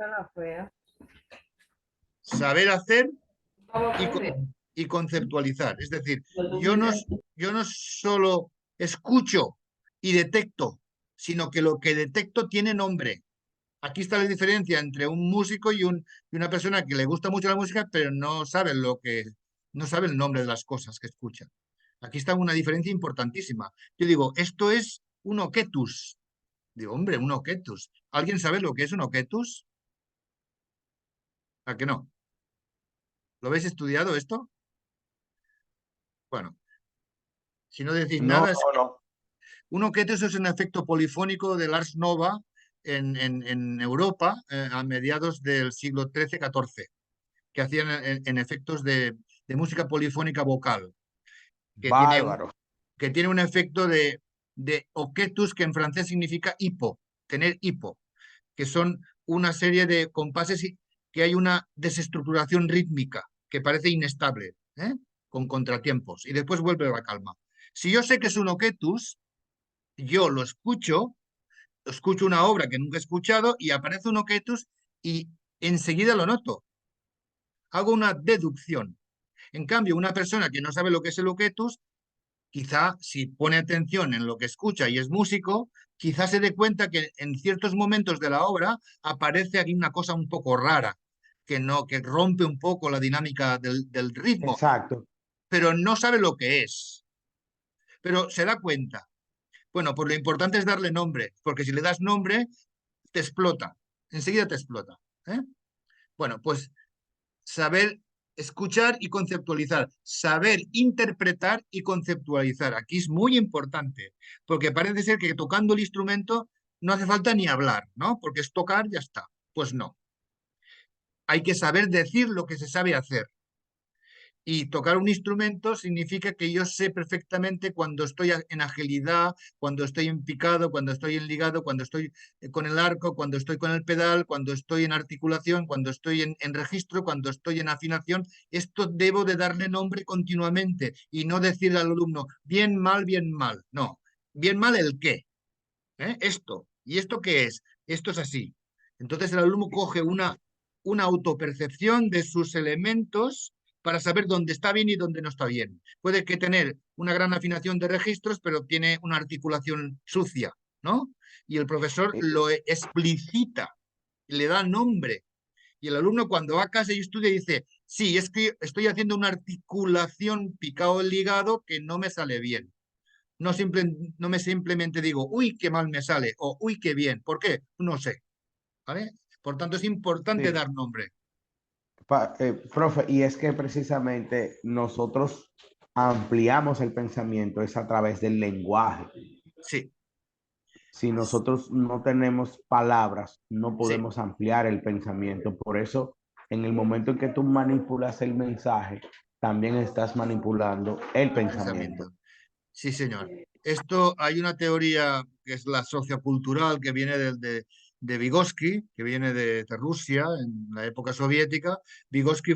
saber hacer y conceptualizar. Es decir, yo no solo escucho y detecto, sino que lo que detecto tiene nombre. Aquí está la diferencia entre un músico y una persona que le gusta mucho la música, pero no sabe no sabe el nombre de las cosas que escucha. Aquí está una diferencia importantísima. Yo digo, esto es un oquetus. Digo, hombre, un oquetus. ¿Alguien sabe lo que es un oquetus? ¿A qué no? ¿Lo habéis estudiado esto? Bueno, si no decís No, nada, no, no. un oquetus es un efecto polifónico del Ars Nova en Europa a mediados del siglo XIII-XIV, que hacían en efectos de música polifónica vocal, que tiene un, Bárbaro. que tiene un efecto de oquetus, que en francés significa hipo, tener hipo, que son una serie de compases que hay una desestructuración rítmica que parece inestable, ¿eh? Con contratiempos, y después vuelve a la calma. Si yo sé que es un oquetus, yo lo escucho una obra que nunca he escuchado y aparece un oquetus y enseguida lo noto. Hago una deducción. En cambio, una persona que no sabe lo que es el oquetus quizá si pone atención en lo que escucha y es músico, quizá se dé cuenta que en ciertos momentos de la obra aparece aquí una cosa un poco rara, que rompe un poco la dinámica del ritmo, Exacto. pero no sabe lo que es, pero se da cuenta. Bueno, pues lo importante es darle nombre, porque si le das nombre, te explota, enseguida te explota. ¿Eh? Bueno, pues saber escuchar y conceptualizar, saber interpretar y conceptualizar. Aquí es muy importante, porque parece ser que tocando el instrumento no hace falta ni hablar, ¿no? Porque es tocar, ya está. Pues no. Hay que saber decir lo que se sabe hacer. Y tocar un instrumento significa que yo sé perfectamente cuando estoy en agilidad, cuando estoy en picado, cuando estoy en ligado, cuando estoy con el arco, cuando estoy con el pedal, cuando estoy en articulación, cuando estoy en registro, cuando estoy en afinación. Esto debo de darle nombre continuamente y no decirle al alumno, bien, mal, bien, mal. No, bien, mal, el qué. Esto. ¿Y esto qué es? Esto es así. Entonces el alumno coge una autopercepción de sus elementos para saber dónde está bien y dónde no está bien. Puede que tener una gran afinación de registros, pero tiene una articulación sucia, ¿no? Y el profesor Eh, lo explicita, le da nombre. Y el alumno cuando va a casa y estudia dice, sí, es que estoy haciendo una articulación picado el ligado que no me sale bien. No, no me simplemente digo, uy, qué mal me sale o uy, qué bien. ¿Por qué? No sé. ¿Vale? Por tanto, es importante sí, dar nombre. profe, y es que precisamente nosotros ampliamos el pensamiento es a través del lenguaje. Sí, Si nosotros no tenemos palabras, no sí, podemos ampliar el pensamiento. Por eso, en el momento en que tú manipulas el mensaje, también estás manipulando el pensamiento. pensamiento. Sí, señor. Esto hay una teoría que es la sociocultural que viene de Vygotsky, que viene de Rusia en la época soviética. Vygotsky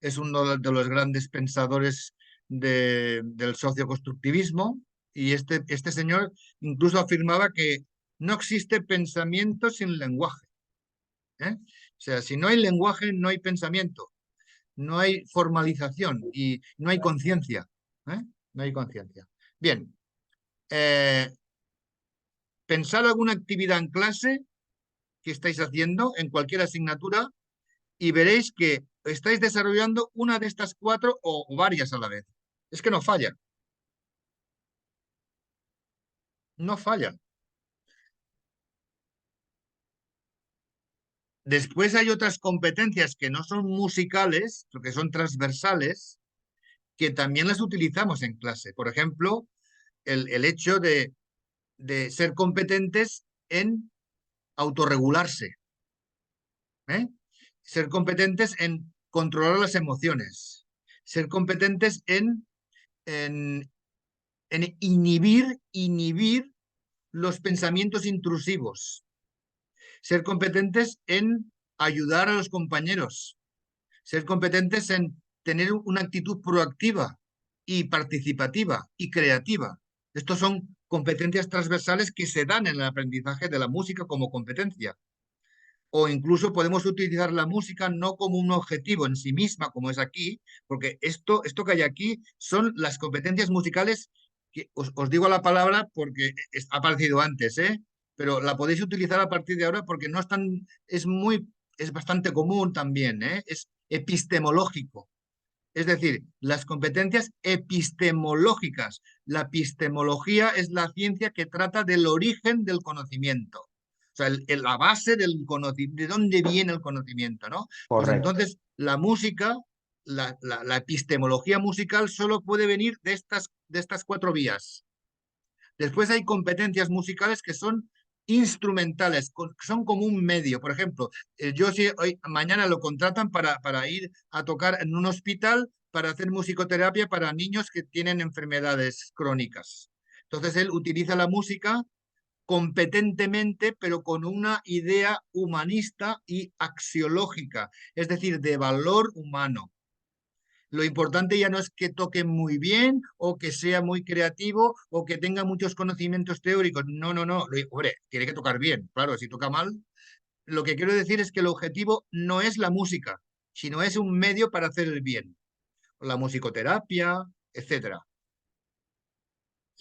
es uno de los grandes pensadores del socioconstructivismo y este señor incluso afirmaba que no existe pensamiento sin lenguaje. ¿Eh? O sea, si no hay lenguaje, no hay pensamiento, no hay formalización y no hay conciencia. ¿Eh? No hay conciencia. Bien, eh, pensad alguna actividad en clase que estáis haciendo en cualquier asignatura y veréis que estáis desarrollando una de estas cuatro o varias a la vez. Es que no falla, no falla. Después hay otras competencias que no son musicales, que son transversales, que también las utilizamos en clase. Por ejemplo, el hecho de ser competentes en autorregularse, ¿eh? Ser competentes en controlar las emociones, ser competentes en, en inhibir los pensamientos intrusivos, ser competentes en ayudar a los compañeros, ser competentes en tener una actitud proactiva y participativa y creativa. Estos son competencias transversales que se dan en el aprendizaje de la música como competencia. O incluso podemos utilizar la música no como un objetivo en sí misma, como es aquí, porque esto que hay aquí son las competencias musicales, que os digo la palabra porque ha aparecido antes, ¿eh? Pero la podéis utilizar a partir de ahora porque no es tan, es bastante común también, ¿eh? Es epistemológico. Es decir, las competencias epistemológicas. La epistemología es la ciencia que trata del origen del conocimiento. O sea, la base del conocimiento, de dónde viene el conocimiento, ¿no? Pues Correcto. entonces la música, la epistemología musical solo puede venir de estas cuatro vías. Después hay competencias musicales que son instrumentales, son como un medio. Por ejemplo, yo si hoy, mañana lo contratan para ir a tocar en un hospital para hacer musicoterapia para niños que tienen enfermedades crónicas. Entonces él utiliza la música competentemente, pero con una idea humanista y axiológica, es decir, de valor humano. Lo importante ya no es que toque muy bien o que sea muy creativo o que tenga muchos conocimientos teóricos. No, no, no. Hombre, tiene que tocar bien. Claro, si toca mal. Lo que quiero decir es que el objetivo no es la música, sino es un medio para hacer el bien. La musicoterapia, etcétera.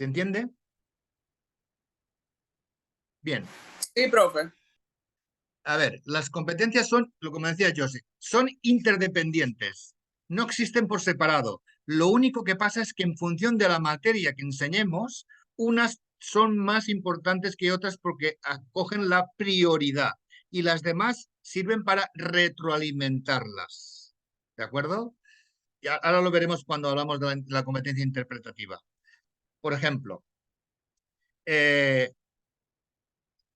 ¿Se entiende? Bien. Sí, profe. A ver, las competencias son, lo que me decía José, son interdependientes, no existen por separado. Lo único que pasa es que en función de la materia que enseñemos, unas son más importantes que otras porque acogen la prioridad y las demás sirven para retroalimentarlas. ¿De acuerdo? Y ahora lo veremos cuando hablamos de la competencia interpretativa. Por ejemplo,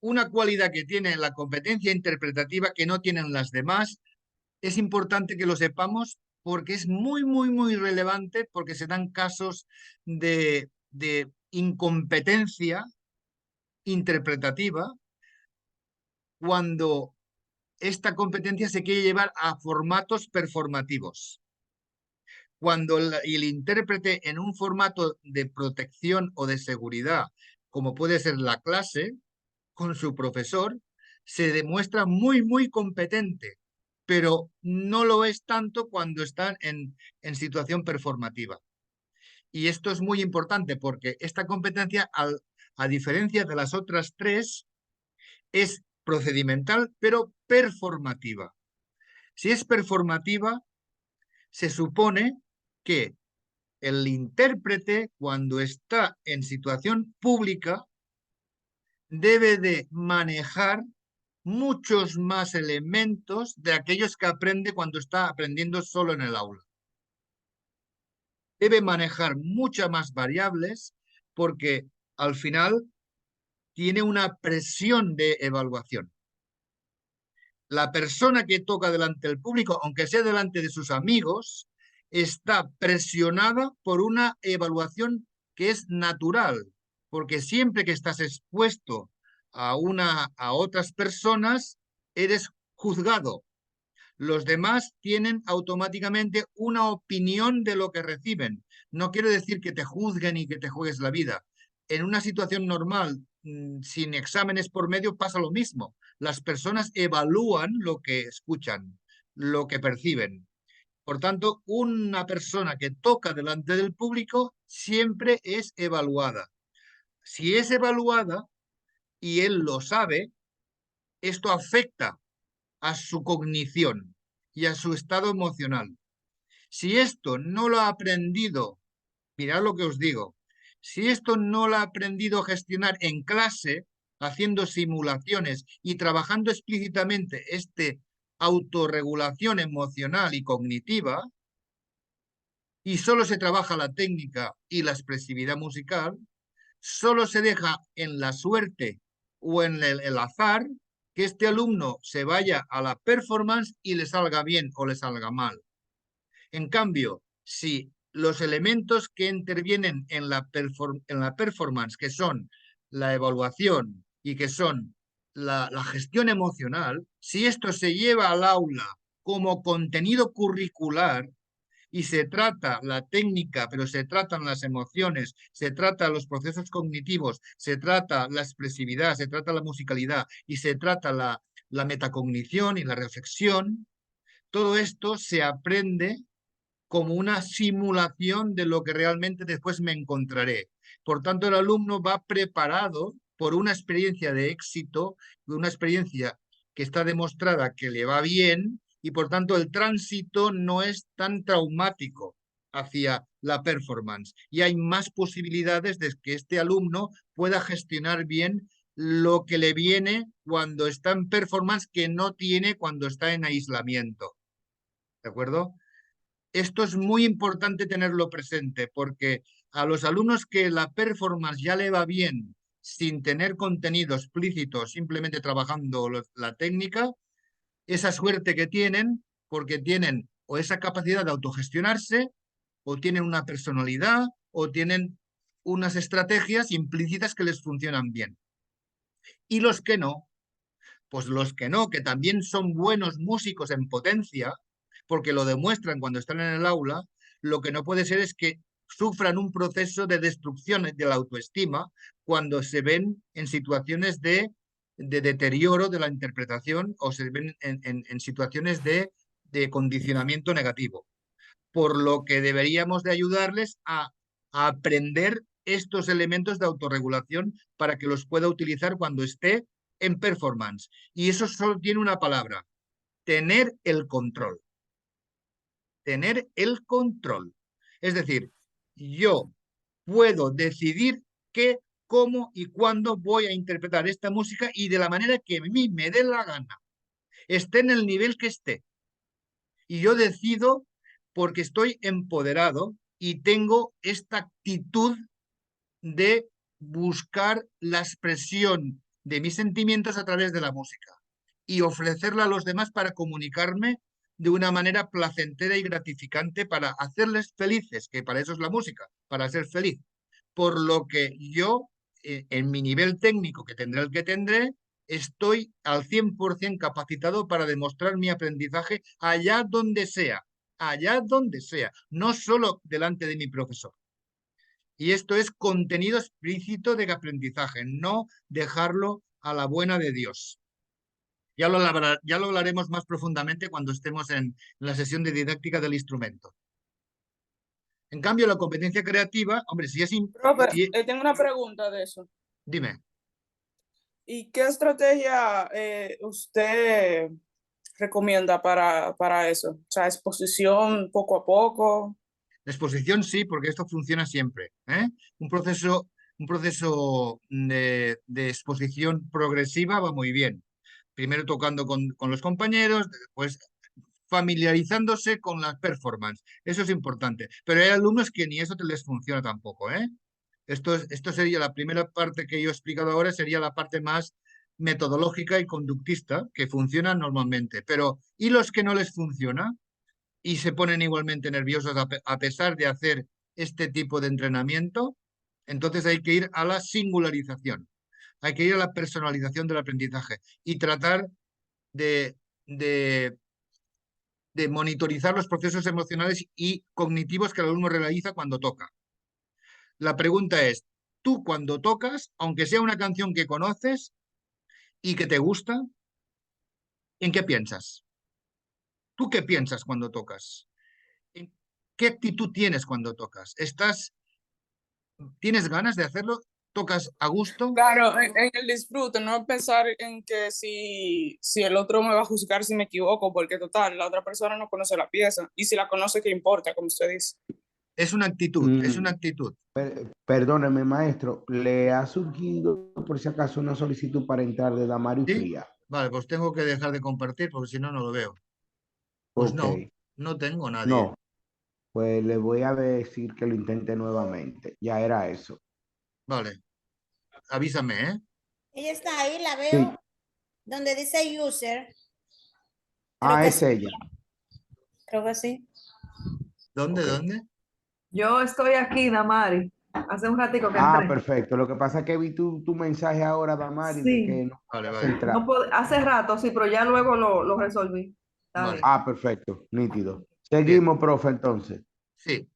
una cualidad que tiene la competencia interpretativa que no tienen las demás, es importante que lo sepamos porque es muy, muy, muy relevante porque se dan casos de incompetencia interpretativa cuando esta competencia se quiere llevar a formatos performativos. Cuando el intérprete en un formato de protección o de seguridad, como puede ser la clase, con su profesor, se demuestra muy, muy competente, pero no lo es tanto cuando están en situación performativa. Y esto es muy importante porque esta competencia, a diferencia de las otras tres, es procedimental, pero performativa. Si es performativa, se supone que el intérprete, cuando está en situación pública, debe de manejar muchos más elementos de aquellos que aprende cuando está aprendiendo solo en el aula. Debe manejar muchas más variables porque al final tiene una presión de evaluación. La persona que toca delante del público, aunque sea delante de sus amigos, está presionada por una evaluación que es natural, porque siempre que estás expuesto a otras personas, eres juzgado. Los demás tienen automáticamente una opinión de lo que reciben. No quiero decir que te juzguen y que te juegues la vida. En una situación normal, sin exámenes por medio, pasa lo mismo. Las personas evalúan lo que escuchan, lo que perciben. Por tanto, una persona que toca delante del público siempre es evaluada. Si es evaluada y él lo sabe, esto afecta a su cognición y a su estado emocional. Si esto no lo ha aprendido, mirad lo que os digo, si esto no lo ha aprendido a gestionar en clase, haciendo simulaciones y trabajando explícitamente autorregulación emocional y cognitiva, y solo se trabaja la técnica y la expresividad musical, solo se deja en la suerte o en el azar que este alumno se vaya a la performance y le salga bien o le salga mal. En cambio, si los elementos que intervienen en la performance, que son la evaluación y que son la gestión emocional, si esto se lleva al aula como contenido curricular, y se trata la técnica, pero se tratan las emociones, se trata los procesos cognitivos, se trata la expresividad, se trata la musicalidad y se trata la metacognición y la reflexión, todo esto se aprende como una simulación de lo que realmente después me encontraré. Por tanto, el alumno va preparado por una experiencia de éxito, una experiencia que está demostrada que le va bien, y por tanto el tránsito no es tan traumático hacia la performance y hay más posibilidades de que este alumno pueda gestionar bien lo que le viene cuando está en performance que no tiene cuando está en aislamiento. ¿De acuerdo? Esto es muy importante tenerlo presente porque a los alumnos que la performance ya le va bien sin tener contenido explícito, simplemente trabajando la técnica, esa suerte que tienen, porque tienen o esa capacidad de autogestionarse, o tienen una personalidad, o tienen unas estrategias implícitas que les funcionan bien. Y los que no, pues los que no, que también son buenos músicos en potencia, porque lo demuestran cuando están en el aula, lo que no puede ser es que sufran un proceso de destrucción de la autoestima cuando se ven en situaciones de deterioro de la interpretación o se ven en situaciones de condicionamiento negativo. Por lo que deberíamos de ayudarles a aprender estos elementos de autorregulación para que los pueda utilizar cuando esté en performance. Y eso solo tiene una palabra: tener el control. Tener el control. Es decir, yo puedo decidir qué, cómo y cuándo voy a interpretar esta música y de la manera que a mí me dé la gana, esté en el nivel que esté. Y yo decido porque estoy empoderado y tengo esta actitud de buscar la expresión de mis sentimientos a través de la música y ofrecerla a los demás para comunicarme de una manera placentera y gratificante para hacerles felices, que para eso es la música, para ser feliz. Por lo que yo, en mi nivel técnico que tendré el que tendré, estoy al 100% capacitado para demostrar mi aprendizaje allá donde sea, no solo delante de mi profesor. Y esto es contenido explícito de aprendizaje, no dejarlo a la buena de Dios. Ya lo hablaremos más profundamente cuando estemos en la sesión de didáctica del instrumento. En cambio, la competencia creativa, hombre, si es... Profe, tengo una pregunta de eso. Dime. ¿Y qué estrategia usted recomienda para eso? O sea, exposición poco a poco. La exposición sí, porque esto funciona siempre, ¿eh? Un proceso de exposición progresiva va muy bien. Primero tocando con los compañeros, después familiarizándose con las performance. Eso es importante. Pero hay alumnos que ni eso les funciona tampoco, ¿eh? Esto sería la primera parte que yo he explicado ahora, sería la parte más metodológica y conductista, que funciona normalmente. Pero, ¿y los que no les funciona? Y se ponen igualmente nerviosos a pesar de hacer este tipo de entrenamiento, entonces hay que ir a la singularización, hay que ir a la personalización del aprendizaje y tratar de, de, de monitorizar los procesos emocionales y cognitivos que el alumno realiza cuando toca. La pregunta es, tú cuando tocas, aunque sea una canción que conoces y que te gusta, ¿en qué piensas? ¿Tú qué piensas cuando tocas? ¿Qué actitud tienes cuando tocas? ¿Tienes ganas de hacerlo? ¿Tocas a gusto? Claro, en el disfrute, no pensar en que si el otro me va a juzgar si me equivoco, porque total, la otra persona no conoce la pieza. Y si la conoce, ¿qué importa? Como usted dice. Es una actitud, es una actitud. Perdóneme, maestro, ¿le ha surgido por si acaso una solicitud para entrar de Damario ¿Sí? Fría? Vale, pues tengo que dejar de compartir porque si no, no lo veo. Pues Ok, no, no tengo nadie. no, pues le voy a decir que lo intente nuevamente. Ya era eso. Vale, avísame, ¿eh? Ella está ahí, la Sí, veo, donde dice user. Creo que es sí, ella. creo que sí. ¿Dónde, Ok. dónde? Yo estoy aquí, Damari. Hace un ratico que entré. Perfecto. Lo que pasa es que vi tu mensaje ahora, Damari, de Sí, que no Vale, podías vale. entrar. no hace rato, sí, pero ya luego lo resolví. Está Vale. bien. Perfecto, nítido. Bien, Seguimos, profe, entonces. sí.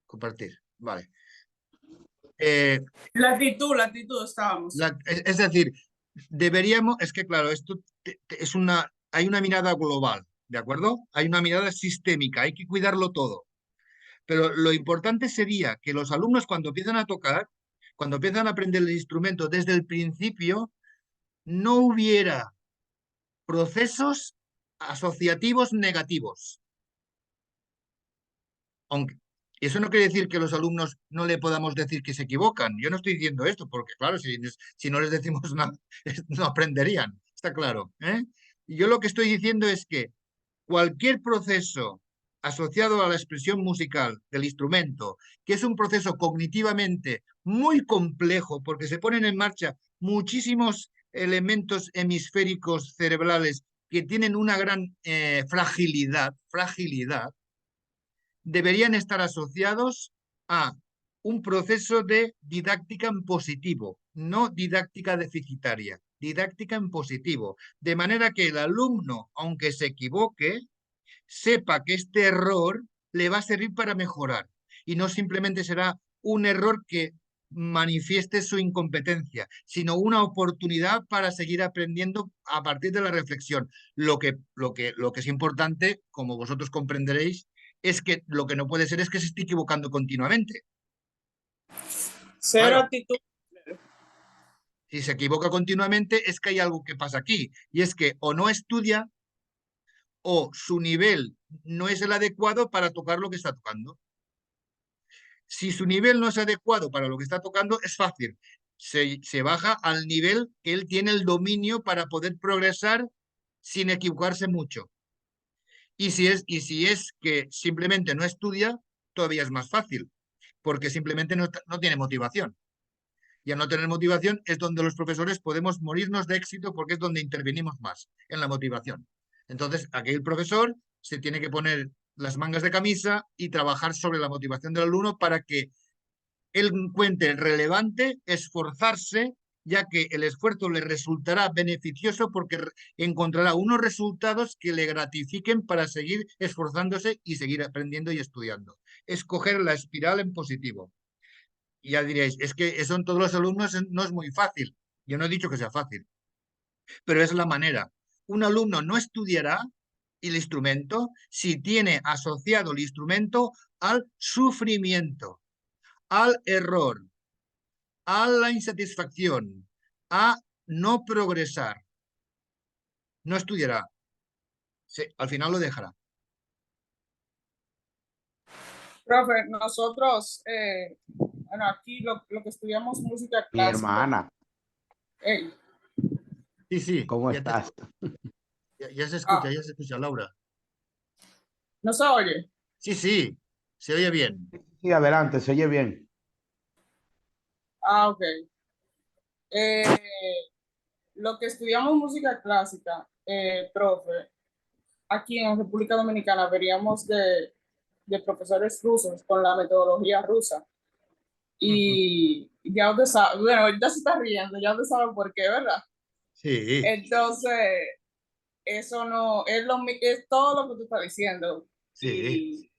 Compartir, vale. Eh, La actitud estábamos. es decir, deberíamos, es que claro, esto es hay una mirada global, ¿de acuerdo? Hay una mirada sistémica, hay que cuidarlo todo. Pero lo importante sería que los alumnos cuando empiezan a tocar, cuando empiezan a aprender el instrumento desde el principio, no hubiera procesos asociativos negativos. Aunque eso no quiere decir que los alumnos no le podamos decir que se equivocan. Yo no estoy diciendo esto, porque claro, si no les decimos nada, no aprenderían, está claro, ¿eh? Y yo lo que estoy diciendo es que cualquier proceso asociado a la expresión musical del instrumento, que es un proceso cognitivamente muy complejo, porque se ponen en marcha muchísimos elementos hemisféricos cerebrales que tienen una gran fragilidad, deberían estar asociados a un proceso de didáctica en positivo, no didáctica deficitaria, didáctica en positivo, de manera que el alumno, aunque se equivoque, sepa que este error le va a servir para mejorar y no simplemente será un error que manifieste su incompetencia, sino una oportunidad para seguir aprendiendo a partir de la reflexión. Lo que es importante, como vosotros comprenderéis, es que lo que no puede ser es que se esté equivocando continuamente. Cero Claro. actitud. Si se equivoca continuamente, es que hay algo que pasa aquí. Y es que o no estudia o su nivel no es el adecuado para tocar lo que está tocando. Si su nivel no es adecuado para lo que está tocando, es fácil. Se baja al nivel que él tiene el dominio para poder progresar sin equivocarse mucho. Y si es que simplemente no estudia, todavía es más fácil, porque simplemente no tiene motivación. Y al no tener motivación es donde los profesores podemos morirnos de éxito porque es donde intervenimos más, en la motivación. Entonces, aquel profesor se tiene que poner las mangas de camisa y trabajar sobre la motivación del alumno para que él encuentre relevante esforzarse, ya que el esfuerzo le resultará beneficioso porque encontrará unos resultados que le gratifiquen para seguir esforzándose y seguir aprendiendo y estudiando. Escoger la espiral en positivo. Y ya diréis, es que eso en todos los alumnos no es muy fácil. Yo no he dicho que sea fácil, pero es la manera. Un alumno no estudiará el instrumento si tiene asociado el instrumento al sufrimiento, al error, a la insatisfacción, a no progresar. No estudiará. Al final lo dejará. Profe, nosotros, bueno, aquí lo que estudiamos música Mi clásica. hermana, Ey, Sí, sí. ¿cómo Ya, estás? ya se Ah. escucha, Laura. ¿no se oye? Sí, sí, se oye bien. Sí, adelante, se oye bien. Ah, ok. Eh, lo que estudiamos música clásica, profe, aquí en República Dominicana veríamos de profesores rusos con la metodología rusa. Y ya usted sabe, bueno, ya se está riendo, ya usted sabe por qué, ¿verdad? Sí, Entonces, eso no, es todo lo que tú estás diciendo. sí.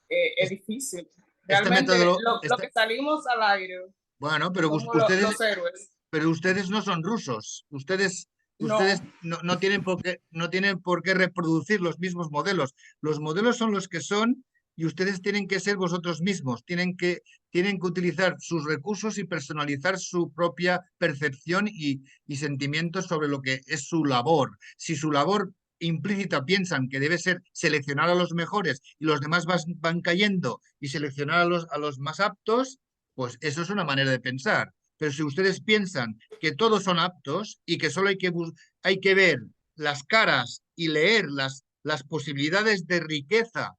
Y es difícil. Este Realmente, método, lo que salimos al aire bueno, pero somos ustedes, los héroes. pero ustedes no son rusos. Ustedes No, no tienen por qué reproducir los mismos modelos. Los modelos son los que son y ustedes tienen que ser vosotros mismos. Tienen que utilizar sus recursos y personalizar su propia percepción y sentimientos sobre lo que es su labor. Si su labor implícita piensan que debe ser seleccionar a los mejores y los demás van cayendo y seleccionar a los más aptos, pues eso es una manera de pensar. Pero si ustedes piensan que todos son aptos y que solo hay que ver las caras y leer las posibilidades de riqueza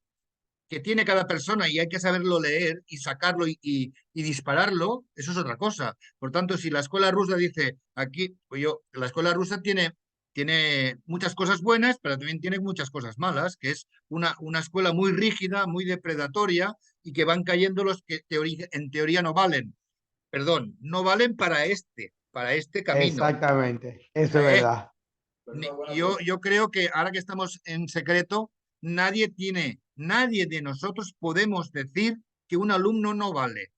que tiene cada persona y hay que saberlo leer y sacarlo y dispararlo, eso es otra cosa. Por tanto, si la escuela rusa dice aquí, la escuela rusa tiene muchas cosas buenas, pero también tiene muchas cosas malas, que es una escuela muy rígida, muy depredatoria y que van cayendo los que en teoría no valen. Perdón, no valen para este camino. Exactamente, eso es ¿Eh? verdad. Yo creo que ahora que estamos en secreto, nadie de nosotros podemos decir que un alumno no vale.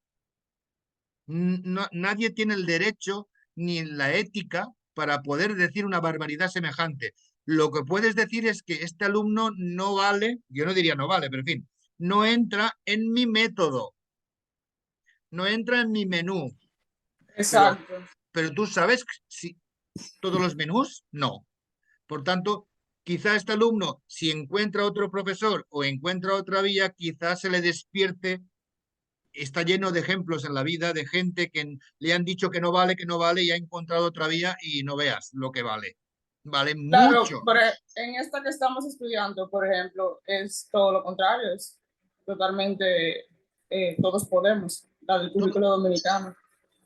Nadie tiene el derecho ni la ética para poder decir una barbaridad semejante. Lo que puedes decir es que este alumno no vale, yo no diría no vale, pero en fin, no entra en mi método, no entra en mi menú. Pero, exacto. pero tú sabes si todos los menús, no. Por tanto, quizá este alumno, si encuentra otro profesor o encuentra otra vía, quizá se le despierte. Está lleno de ejemplos en la vida de gente que le han dicho que no vale y ha encontrado otra vía y no veas lo que vale. Vale Claro, mucho. pero en esta que estamos estudiando, por ejemplo, es todo lo contrario, es totalmente todos podemos, la del Todo, currículo dominicano.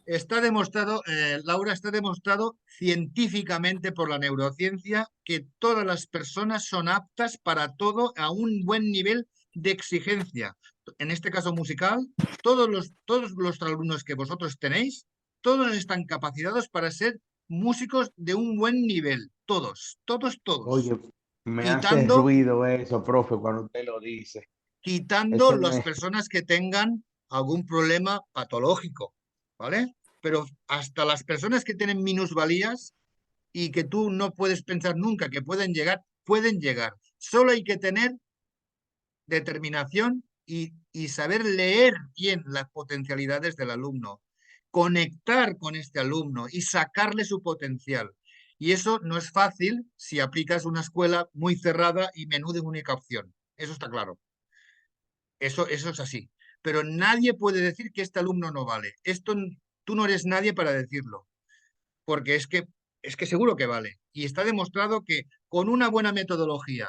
está demostrado, Laura, está demostrado científicamente por la neurociencia que todas las personas son aptas para todo a un buen nivel de exigencia. En este caso musical, todos los alumnos que vosotros tenéis, todos están capacitados para ser músicos de un buen nivel. Todos, todos, todos. Oye, me hace Quitando, ruido eso, profe, cuando usted lo dice. quitando Eso las me... personas que tengan algún problema patológico, ¿vale? Pero hasta las personas que tienen minusvalías y que tú no puedes pensar nunca que pueden llegar. Solo hay que tener determinación y saber leer bien las potencialidades del alumno. conectar con este alumno y sacarle su potencial. Y eso no es fácil si aplicas una escuela muy cerrada y menú de única opción. Eso está claro. Eso es así. Pero nadie puede decir que este alumno no vale. Tú no eres nadie para decirlo, porque es que seguro que vale. Y está demostrado que con una buena metodología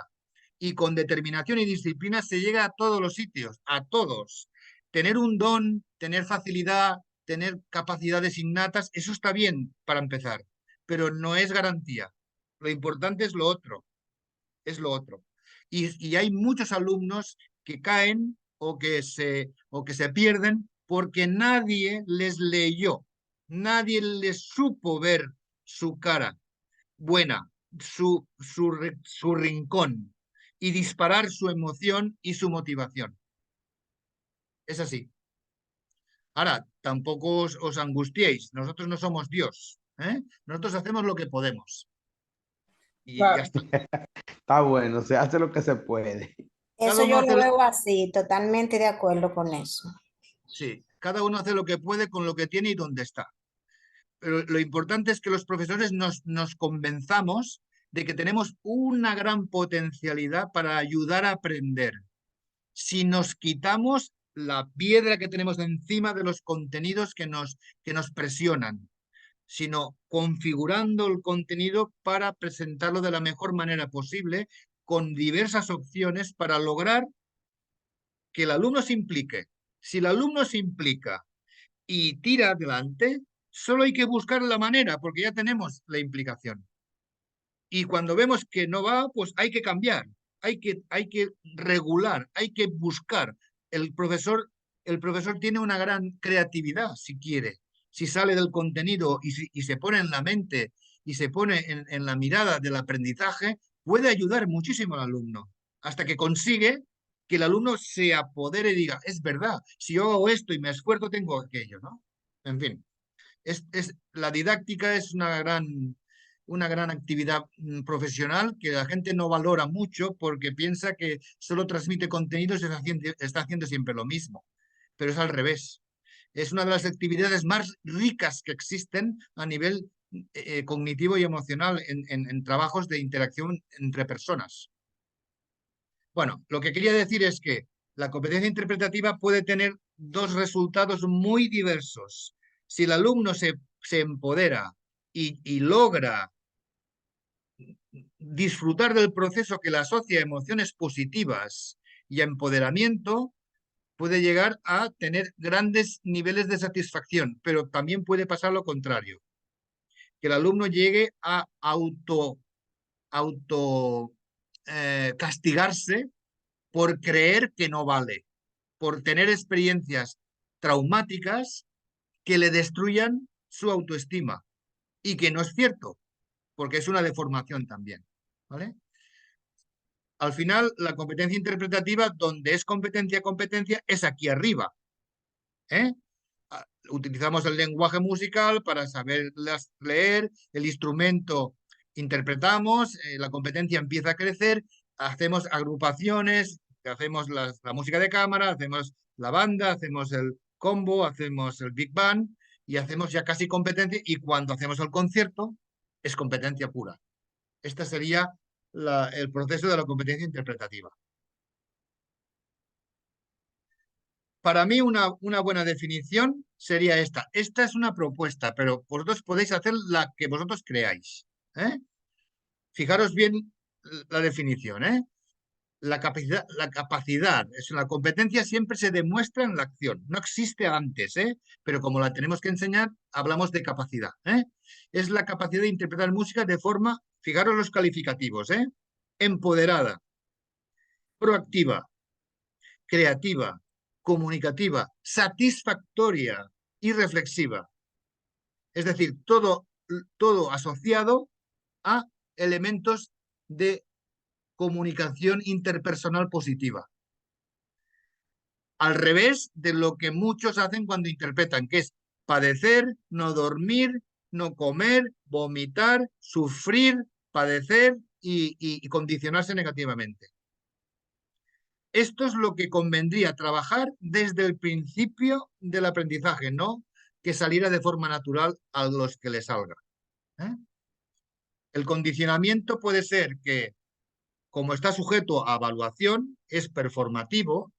y con determinación y disciplina se llega a todos los sitios, a todos. Tener un don, tener facilidad, tener capacidades innatas, eso está bien para empezar, pero no es garantía. Lo importante es lo otro, es lo otro. Y hay muchos alumnos que caen o que se pierden porque nadie les leyó, nadie les supo ver su cara buena, su rincón y disparar su emoción y su motivación. Es así. Ahora, tampoco os angustiéis, nosotros no somos Dios, ¿eh? Nosotros hacemos lo que podemos. Y ya Claro. está. Está bueno, se hace lo que se puede. Cada Eso uno yo hace lo veo así, totalmente de acuerdo con eso. sí, cada uno hace lo que puede con lo que tiene y donde está. Pero lo importante es que los profesores nos convenzamos de que tenemos una gran potencialidad para ayudar a aprender. Si nos quitamos la piedra que tenemos encima de los contenidos que nos presionan, sino configurando el contenido para presentarlo de la mejor manera posible, con diversas opciones para lograr que el alumno se implique. Si el alumno se implica y tira adelante, solo hay que buscar la manera, porque ya tenemos la implicación. Y cuando vemos que no va, pues hay que cambiar, hay que regular, hay que buscar. El profesor, el profesor tiene una gran creatividad, si quiere. Si sale del contenido y se pone en la mente y se pone en la mirada del aprendizaje, puede ayudar muchísimo al alumno, hasta que consigue que el alumno se apodere y diga, es verdad, si yo hago esto y me esfuerzo, tengo aquello, ¿no? En fin, la didáctica es una gran actividad profesional que la gente no valora mucho porque piensa que solo transmite contenidos y está haciendo siempre lo mismo. Pero es al revés. Es una de las actividades más ricas que existen a nivel cognitivo y emocional en trabajos de interacción entre personas. Bueno, lo que quería decir es que la competencia interpretativa puede tener dos resultados muy diversos. Si el alumno se empodera y logra disfrutar del proceso que le asocia a emociones positivas y a empoderamiento, puede llegar a tener grandes niveles de satisfacción, pero también puede pasar lo contrario, que el alumno llegue a auto castigarse por creer que no vale, por tener experiencias traumáticas que le destruyan su autoestima y que no es cierto, porque es una deformación también, ¿vale? Al final, la competencia interpretativa, donde es competencia, es aquí arriba, ¿eh? Utilizamos el lenguaje musical para saber leer, el instrumento interpretamos, la competencia empieza a crecer, hacemos agrupaciones, hacemos la música de cámara, hacemos la banda, hacemos el combo, hacemos el big band y hacemos ya casi competencia y cuando hacemos el concierto es competencia pura. Este sería el proceso de la competencia interpretativa. Para mí una buena definición sería esta. Esta es una propuesta, pero vosotros podéis hacer la que vosotros creáis, ¿eh? Fijaros bien la definición, ¿eh? La capacidad, la competencia siempre se demuestra en la acción, no existe antes, ¿eh? Pero como la tenemos que enseñar, hablamos de capacidad, ¿eh? Es la capacidad de interpretar música de forma, fijaros los calificativos, ¿eh? Empoderada, proactiva, creativa, comunicativa, satisfactoria y reflexiva. Es decir, todo asociado a elementos de comunicación interpersonal positiva. Al revés de lo que muchos hacen cuando interpretan, que es padecer, no dormir, no comer, vomitar, sufrir, padecer y condicionarse negativamente. Esto es lo que convendría trabajar desde el principio del aprendizaje, no que saliera de forma natural a los que le salga. ¿Eh? El condicionamiento puede ser que, como está sujeto a evaluación, es performativo,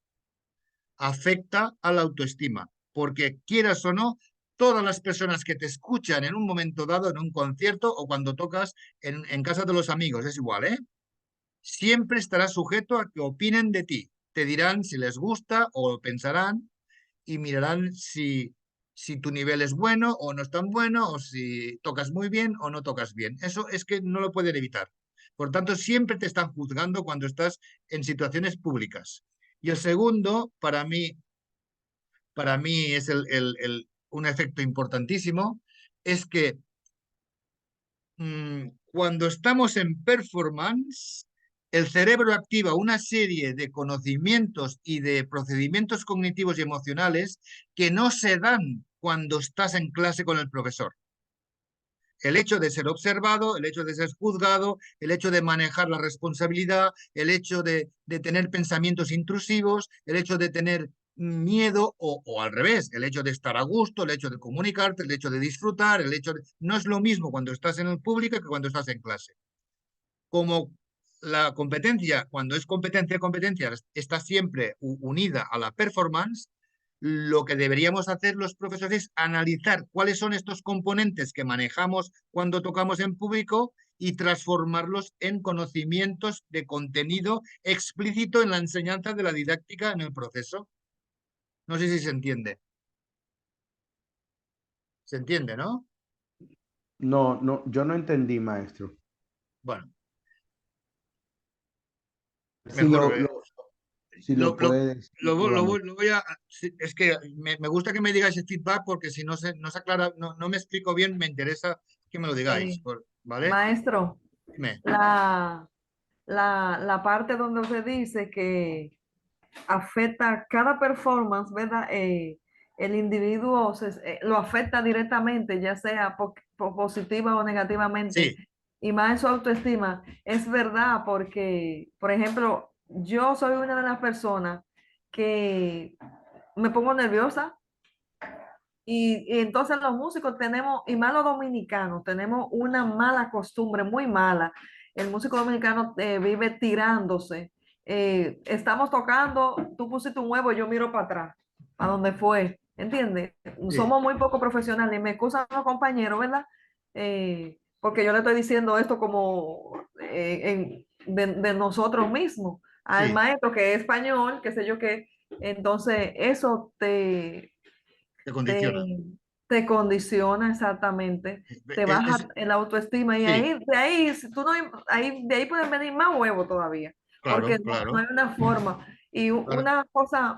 afecta a la autoestima, porque quieras o no, todas las personas que te escuchan en un momento dado, en un concierto o cuando tocas en casa de los amigos, es igual, ¿eh? Siempre estarás sujeto a que opinen de ti. Te dirán si les gusta o pensarán y mirarán si tu nivel es bueno o no es tan bueno, o si tocas muy bien o no tocas bien. Eso es que no lo pueden evitar. Por tanto, siempre te están juzgando cuando estás en situaciones públicas. Y el segundo, para mí es un efecto importantísimo, es que cuando estamos en performance, el cerebro activa una serie de conocimientos y de procedimientos cognitivos y emocionales que no se dan cuando estás en clase con el profesor. El hecho de ser observado, el hecho de ser juzgado, el hecho de manejar la responsabilidad, el hecho de tener pensamientos intrusivos, el hecho de tener miedo o al revés, el hecho de estar a gusto, el hecho de comunicarte, el hecho de disfrutar, el hecho de... No es lo mismo cuando estás en el público que cuando estás en clase. Como la competencia, cuando es competencia, está siempre unida a la performance, lo que deberíamos hacer los profesores es analizar cuáles son estos componentes que manejamos cuando tocamos en público y transformarlos en conocimientos de contenido explícito en la enseñanza de la didáctica en el proceso. No sé si se entiende. ¿Se entiende, no? No, no, yo no entendí, maestro. Bueno, Si mejor. si lo Lo, lo, puede decir nuevamente. lo voy a... Es que me gusta que me digáis el feedback porque si no se aclara, no me explico bien, me interesa que me lo digáis. Eh, ¿Vale? maestro, Dime. la, la parte donde usted dice que afecta cada performance, ¿verdad? El individuo lo afecta directamente, ya sea positiva o negativamente, Sí, y más en su autoestima. Es verdad, porque, por ejemplo, yo soy una de las personas que me pongo nerviosa. Y entonces los músicos tenemos, y más los dominicanos, tenemos una mala costumbre, muy mala. El músico dominicano vive tirándose. Estamos tocando, tú pusiste un huevo, yo miro para atrás, a donde fue. ¿Entiendes? sí, Somos muy poco profesionales. Me excusan los compañeros, ¿verdad? Porque yo le estoy diciendo esto como de nosotros mismos, al sí, maestro que es español, qué sé yo qué. Entonces, eso te te, condiciona. te condiciona exactamente, te baja el autoestima y Sí, ahí, de ahí, si tú no, ahí, de ahí pueden venir más huevos todavía, porque claro, no claro, hay una forma. Y claro. una cosa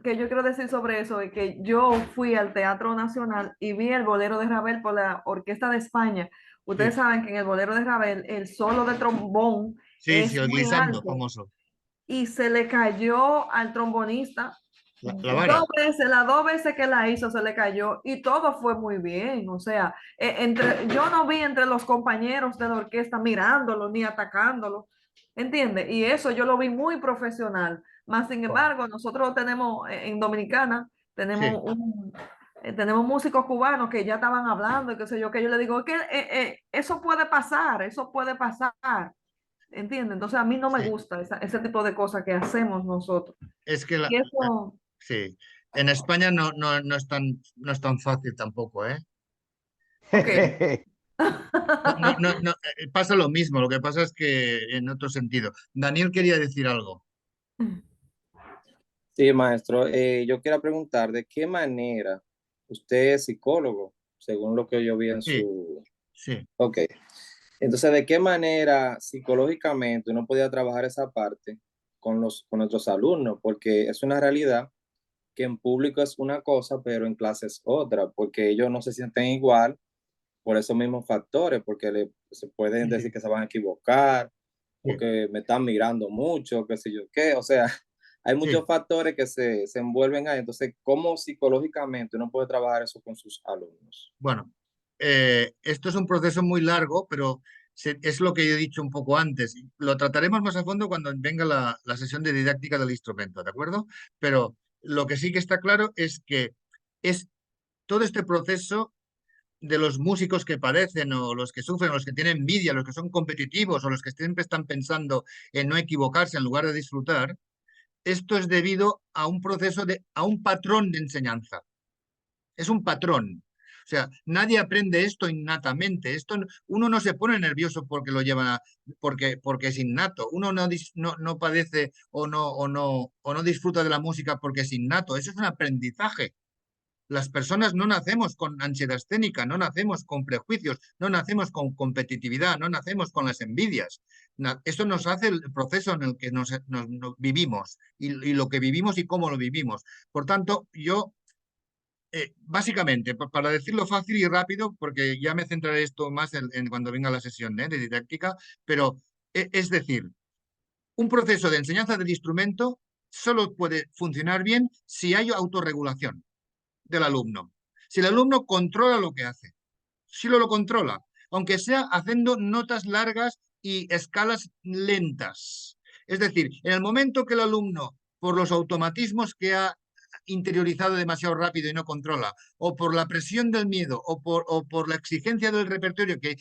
que yo quiero decir sobre eso es que yo fui al Teatro Nacional y vi el Bolero de Ravel por la Orquesta de España. Ustedes Sí, saben que en el Bolero de Ravel el solo de trombón sí, sí, es el muy glissando, alto famoso. y se le cayó al trombonista La vara. las 2 veces que la hizo se le cayó y todo fue muy bien. O sea, yo no vi entre los compañeros de la orquesta mirándolo ni atacándolo, ¿entiendes? Y eso yo lo vi muy profesional. Más sin Bueno, embargo, nosotros tenemos en Dominicana, sí, tenemos músicos cubanos que ya estaban hablando y qué sé yo, que yo le digo que eso puede pasar, eso puede pasar. ¿Entiendes? Entonces a mí no me sí. gusta ese tipo de cosas que hacemos nosotros. Es que Y eso, sí. En España no es tan fácil tampoco, ¿eh? ok. Pasa lo mismo, lo que pasa es que en otro sentido. Daniel quería decir algo. Sí, maestro. Yo quiero preguntar, ¿de qué manera usted es psicólogo, según lo que yo vi en Sí, su... sí, Ok. Entonces, ¿de qué manera psicológicamente uno podía trabajar esa parte con nuestros alumnos? Porque es una realidad que en público es una cosa, pero en clase es otra, porque ellos no se sienten igual por esos mismos factores, porque se pueden decir sí, que se van a equivocar, o sí, que me están mirando mucho, qué sé yo qué, o sea, hay muchos sí. factores que se envuelven ahí. Entonces, ¿cómo psicológicamente uno puede trabajar eso con sus alumnos? Bueno, esto es un proceso muy largo, pero es lo que yo he dicho un poco antes. Lo trataremos más a fondo cuando venga la sesión de didáctica del instrumento, ¿de acuerdo? Pero lo que sí que está claro es que es todo este proceso de los músicos que padecen o los que sufren, o los que tienen envidia, los que son competitivos o los que siempre están pensando en no equivocarse en lugar de disfrutar, esto es debido a un proceso a un patrón de enseñanza. Es un patrón. O sea, nadie aprende esto innatamente. Uno no se pone nervioso porque lo llevan porque es innato. Uno no padece o no disfruta de la música porque es innato. Eso es un aprendizaje. Las personas no nacemos con ansiedad escénica, no nacemos con prejuicios, no nacemos con competitividad, no nacemos con las envidias. Esto nos hace el proceso en el que nos vivimos y lo que vivimos y cómo lo vivimos. Por tanto, yo básicamente, para decirlo fácil y rápido, porque ya me centraré esto más en cuando venga la sesión de didáctica, pero es decir, un proceso de enseñanza del instrumento solo puede funcionar bien si hay autorregulación del alumno. Si el alumno controla lo que hace, si lo controla, aunque sea haciendo notas largas y escalas lentas. Es decir, en el momento que el alumno, por los automatismos que ha interiorizado demasiado rápido y no controla, o por la presión del miedo, o por la exigencia del repertorio que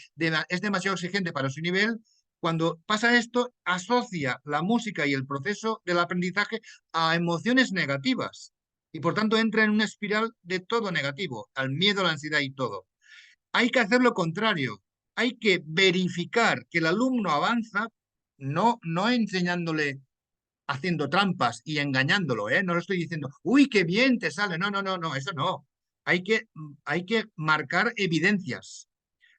es demasiado exigente para su nivel, cuando pasa esto, asocia la música y el proceso del aprendizaje a emociones negativas y por tanto entra en una espiral de todo negativo, al miedo, a la ansiedad y todo. Hay que hacer lo contrario, hay que verificar que el alumno avanza, no enseñándole haciendo trampas y engañándolo, ¿eh? No lo estoy diciendo, uy, qué bien te sale, no, eso no. Hay que marcar evidencias.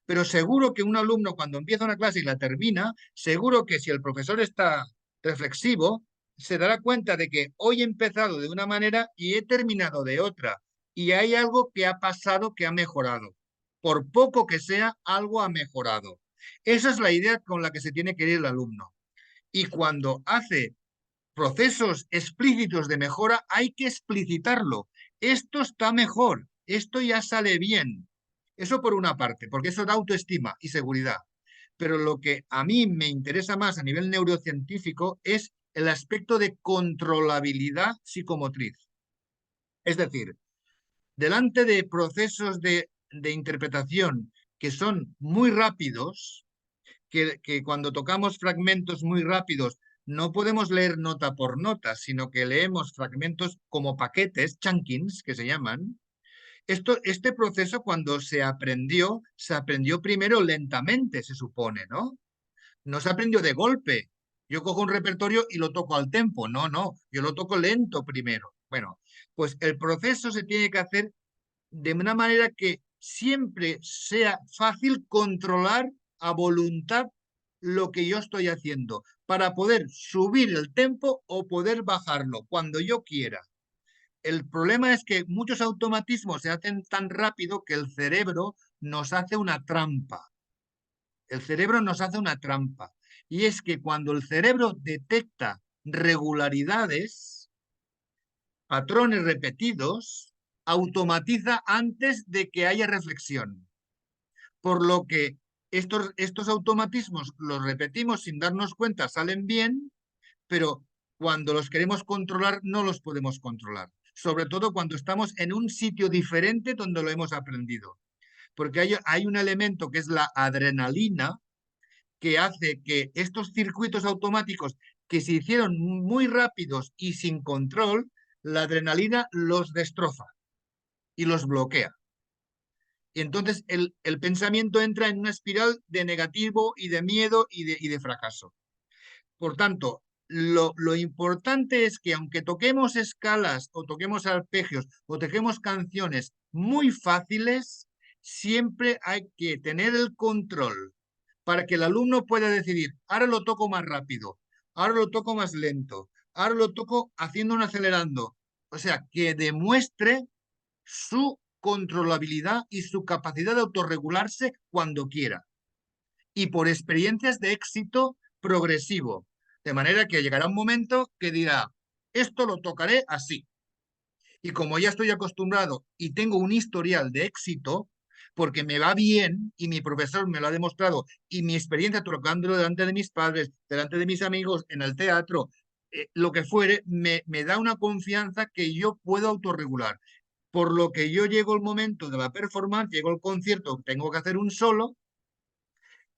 Pero seguro que un alumno cuando empieza una clase y la termina, seguro que si el profesor está reflexivo, se dará cuenta de que hoy he empezado de una manera y he terminado de otra. Y hay algo que ha pasado que ha mejorado. Por poco que sea, algo ha mejorado. Esa es la idea con la que se tiene que ir el alumno. Y cuando hace procesos explícitos de mejora, hay que explicitarlo. Esto está mejor, esto ya sale bien. Eso por una parte, porque eso da autoestima y seguridad. Pero lo que a mí me interesa más a nivel neurocientífico es el aspecto de controlabilidad psicomotriz. Es decir, delante de procesos de interpretación que son muy rápidos, que cuando tocamos fragmentos muy rápidos no podemos leer nota por nota, sino que leemos fragmentos como paquetes, chunkings, que se llaman. Este proceso cuando se aprendió primero lentamente, se supone, ¿no? No se aprendió de golpe. Yo cojo un repertorio y lo toco al tempo. No, yo lo toco lento primero. Bueno, pues el proceso se tiene que hacer de una manera que siempre sea fácil controlar a voluntad lo que yo estoy haciendo para poder subir el tempo o poder bajarlo cuando yo quiera. El problema es que muchos automatismos se hacen tan rápido que el cerebro nos hace una trampa. El cerebro nos hace una trampa. Y es que cuando el cerebro detecta regularidades, patrones repetidos, automatiza antes de que haya reflexión. Por lo que estos automatismos los repetimos sin darnos cuenta, salen bien, pero cuando los queremos controlar no los podemos controlar. Sobre todo cuando estamos en un sitio diferente donde lo hemos aprendido. Porque hay un elemento que es la adrenalina que hace que estos circuitos automáticos que se hicieron muy rápidos y sin control, la adrenalina los destroza y los bloquea. Y entonces el pensamiento entra en una espiral de negativo y de miedo y de fracaso. Por tanto, lo importante es que aunque toquemos escalas o toquemos arpegios o toquemos canciones muy fáciles, siempre hay que tener el control para que el alumno pueda decidir, ahora lo toco más rápido, ahora lo toco más lento, ahora lo toco haciendo un acelerando. O sea, que demuestre su controlabilidad y su capacidad de autorregularse cuando quiera. Y por experiencias de éxito progresivo. De manera que llegará un momento que dirá, esto lo tocaré así. Y como ya estoy acostumbrado y tengo un historial de éxito, porque me va bien y mi profesor me lo ha demostrado y mi experiencia tocándolo delante de mis padres, delante de mis amigos, en el teatro, lo que fuere, me da una confianza que yo puedo autorregular. por lo que yo llego el momento de la performance, llego al concierto, tengo que hacer un solo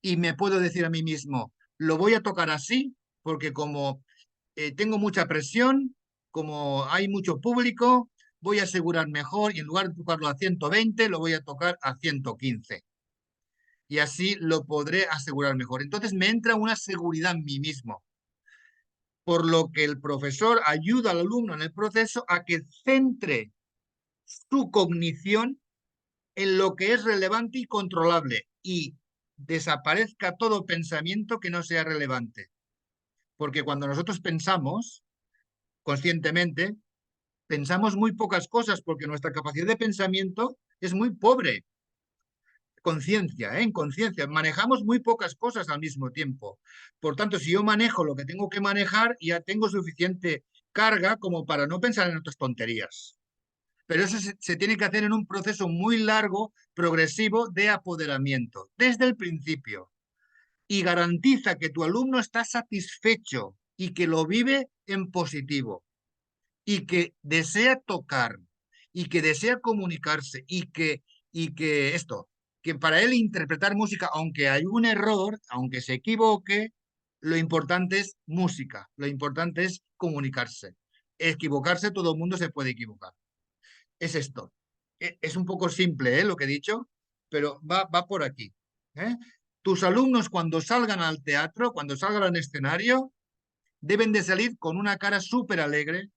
y me puedo decir a mí mismo, lo voy a tocar así, porque como tengo mucha presión, como hay mucho público, voy a asegurar mejor y en lugar de tocarlo a 120, lo voy a tocar a 115. Y así lo podré asegurar mejor. Entonces me entra una seguridad en mí mismo, por lo que el profesor ayuda al alumno en el proceso a que centre su cognición en lo que es relevante y controlable y desaparezca todo pensamiento que no sea relevante. Porque cuando nosotros pensamos conscientemente, pensamos muy pocas cosas porque nuestra capacidad de pensamiento es muy pobre. Conciencia, en conciencia, manejamos muy pocas cosas al mismo tiempo. Por tanto, si yo manejo lo que tengo que manejar, ya tengo suficiente carga como para no pensar en otras tonterías. Pero eso se tiene que hacer en un proceso muy largo, progresivo, de apoderamiento, desde el principio. Y garantiza que tu alumno está satisfecho y que lo vive en positivo y que desea tocar y que desea comunicarse y que esto, que para él interpretar música, aunque hay un error, aunque se equivoque, lo importante es música, lo importante es comunicarse. Equivocarse, todo el mundo se puede equivocar. Es esto. Es un poco simple, lo que he dicho, pero va por aquí. ¿eh? Tus alumnos cuando salgan al teatro, cuando salgan al escenario, deben de salir con una cara súper alegre,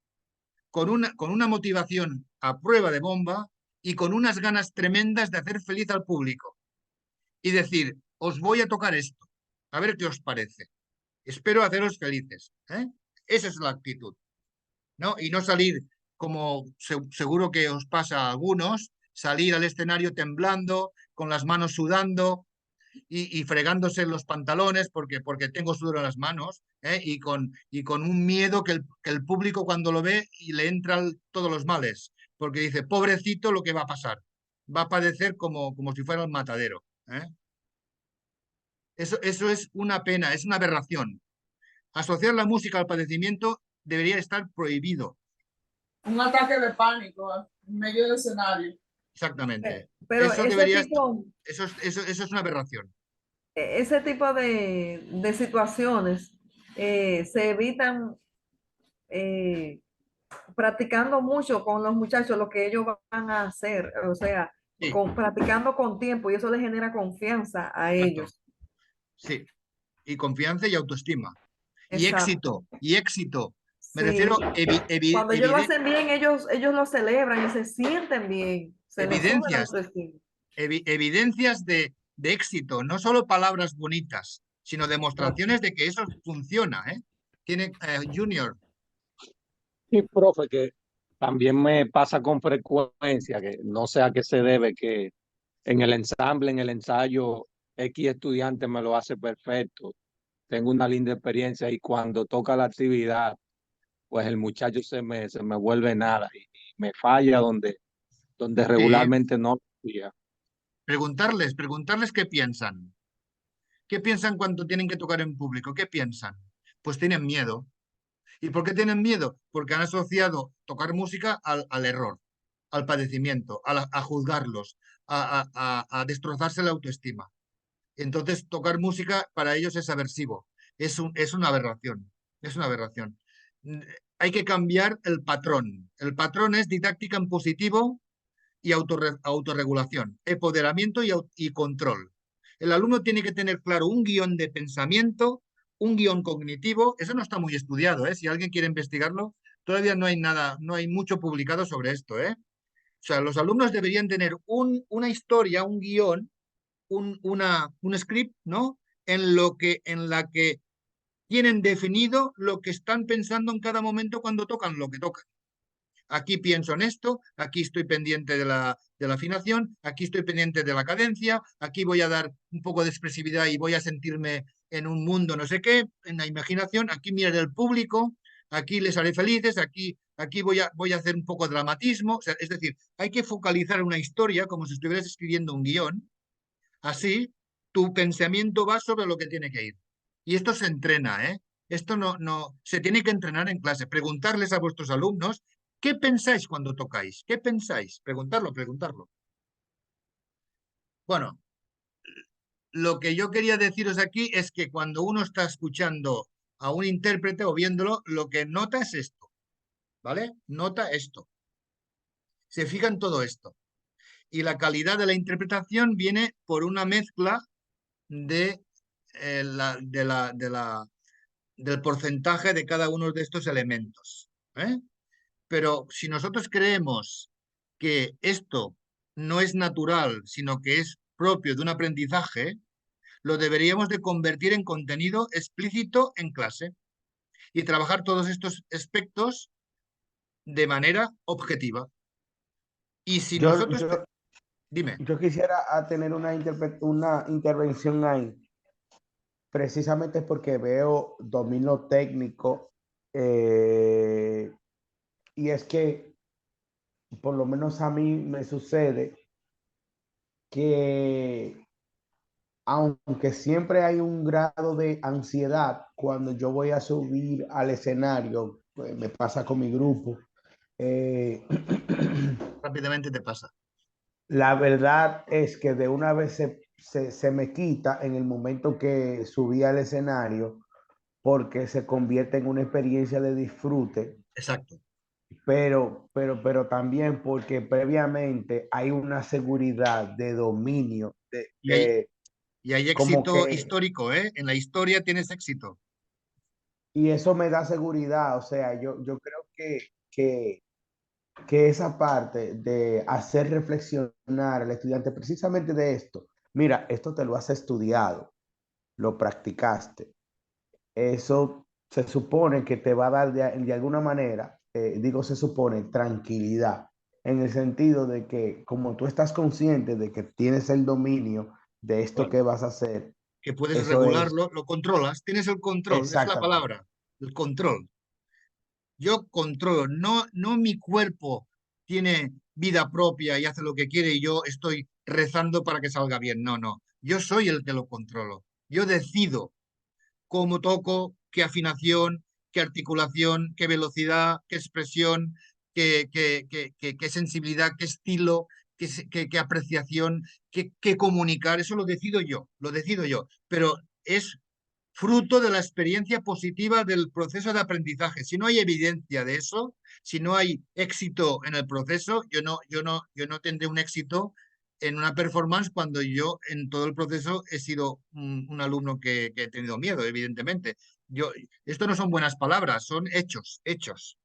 con una motivación a prueba de bomba y con unas ganas tremendas de hacer feliz al público. Y decir, os voy a tocar esto, a ver qué os parece. Espero haceros felices. Esa es la actitud, ¿no? Y no salir, como seguro que os pasa a algunos, salir al escenario temblando, con las manos sudando, y fregándose los pantalones porque tengo sudor en las manos y con un miedo que el público cuando lo ve y le entran todos los males, porque dice, pobrecito lo que va a pasar, va a padecer como si fuera un matadero. Eso es una pena, es una aberración. Asociar la música al padecimiento debería estar prohibido. Un ataque de pánico en medio del escenario. Exactamente. Pero Eso debería estar, eso es una aberración. ese tipo de situaciones se evitan eh, practicando mucho con los muchachos lo que ellos van a hacer, o sea, Sí, practicando con tiempo y eso les genera confianza a exacto. ellos. Sí. Y confianza y autoestima. Y Exacto. éxito, y éxito. Me Sí. refiero Cuando ellos lo hacen bien, ellos lo celebran y se sienten bien, se les sube la evidencias, autoestima. evidencias de éxito, no solo palabras bonitas, sino demostraciones de que eso funciona. Tiene Junior, Sí, profe, que también me pasa con frecuencia, que no sé a qué se debe, que en el ensamble, en el ensayo, X estudiante me lo hace perfecto, tengo una linda experiencia y cuando toca la actividad, pues el muchacho se me vuelve nada y me falla donde sí, regularmente no lo hacía. preguntarles qué piensan. ¿Qué piensan cuando tienen que tocar en público? ¿Qué piensan? Pues tienen miedo. ¿Y por qué tienen miedo? Porque han asociado tocar música al error, al padecimiento, a juzgarlos, a destrozarse la autoestima. Entonces, tocar música para ellos es aversivo, es una aberración, es una aberración. Hay que cambiar el patrón. El patrón es didáctica en positivo y autorregulación, empoderamiento y control. El alumno tiene que tener claro un guión de pensamiento, un guión cognitivo. Eso no está muy estudiado, ¿eh? Si alguien quiere investigarlo, todavía no hay nada, no hay mucho publicado sobre esto, ¿eh? O sea, los alumnos deberían tener una historia, un guión, un script, ¿no? En la que tienen definido lo que están pensando en cada momento cuando tocan lo que tocan. Aquí pienso en esto, aquí estoy pendiente de la afinación, aquí estoy pendiente de la cadencia, aquí voy a dar un poco de expresividad y voy a sentirme en un mundo no sé qué, en la imaginación, aquí miraré el público, aquí les haré felices, aquí voy a hacer un poco de dramatismo. O sea, es decir, hay que focalizar una historia como si estuvieras escribiendo un guión. Así, tu pensamiento va sobre lo que tiene que ir. Y esto se entrena, ¿eh? Esto no se tiene que entrenar en clase. Preguntarles a vuestros alumnos ¿Qué pensáis cuando tocáis? ¿Qué pensáis? Preguntarlo, preguntarlo. Bueno, lo que yo quería deciros aquí es que cuando uno está escuchando a un intérprete o viéndolo, lo que nota es esto, ¿vale? Nota esto. Se fija en todo esto. Y la calidad de la interpretación viene por una mezcla de, del porcentaje de cada uno de estos elementos. ¿Eh? Pero si nosotros creemos que esto no es natural, sino que es propio de un aprendizaje, lo deberíamos de convertir en contenido explícito en clase y trabajar todos estos aspectos de manera objetiva. Y si Yo, nosotros... yo, Dime. yo quisiera tener una intervención ahí, precisamente porque veo dominio técnico, y es que por lo menos a mí me sucede que aunque siempre hay un grado de ansiedad cuando yo voy a subir al escenario, pues me pasa con mi grupo, eh, Rápidamente te pasa. la verdad es que de una vez se me quita en el momento que subí al escenario porque se convierte en una experiencia de disfrute, Exacto. pero también porque previamente hay una seguridad de dominio, Y hay, y hay como éxito que, histórico, ¿eh? En la historia tienes éxito. y eso me da seguridad, o sea, yo creo que esa parte de hacer reflexionar al estudiante precisamente de esto, mira, esto te lo has estudiado, lo practicaste, eso se supone que te va a dar de alguna manera, digo se supone, tranquilidad, en el sentido de que como tú estás consciente de que tienes el dominio de esto Claro. que vas a hacer, Que puedes eso es regularlo, lo controlas, tienes el control, es la exactamente. palabra, el control. Yo controlo, no mi cuerpo tiene vida propia y hace lo que quiere y yo estoy rezando para que salga bien. No, no. Yo soy el que lo controlo. Yo decido cómo toco, qué afinación, qué articulación, qué velocidad, qué expresión, qué sensibilidad, qué estilo, qué apreciación, qué comunicar. Eso lo decido yo, lo decido yo. Pero es fruto de la experiencia positiva del proceso de aprendizaje. Si no hay evidencia de eso, si no hay éxito en el proceso, yo no tendré un éxito en una performance cuando yo en todo el proceso he sido un alumno que he tenido miedo, evidentemente. Esto no son buenas palabras, son hechos, hechos.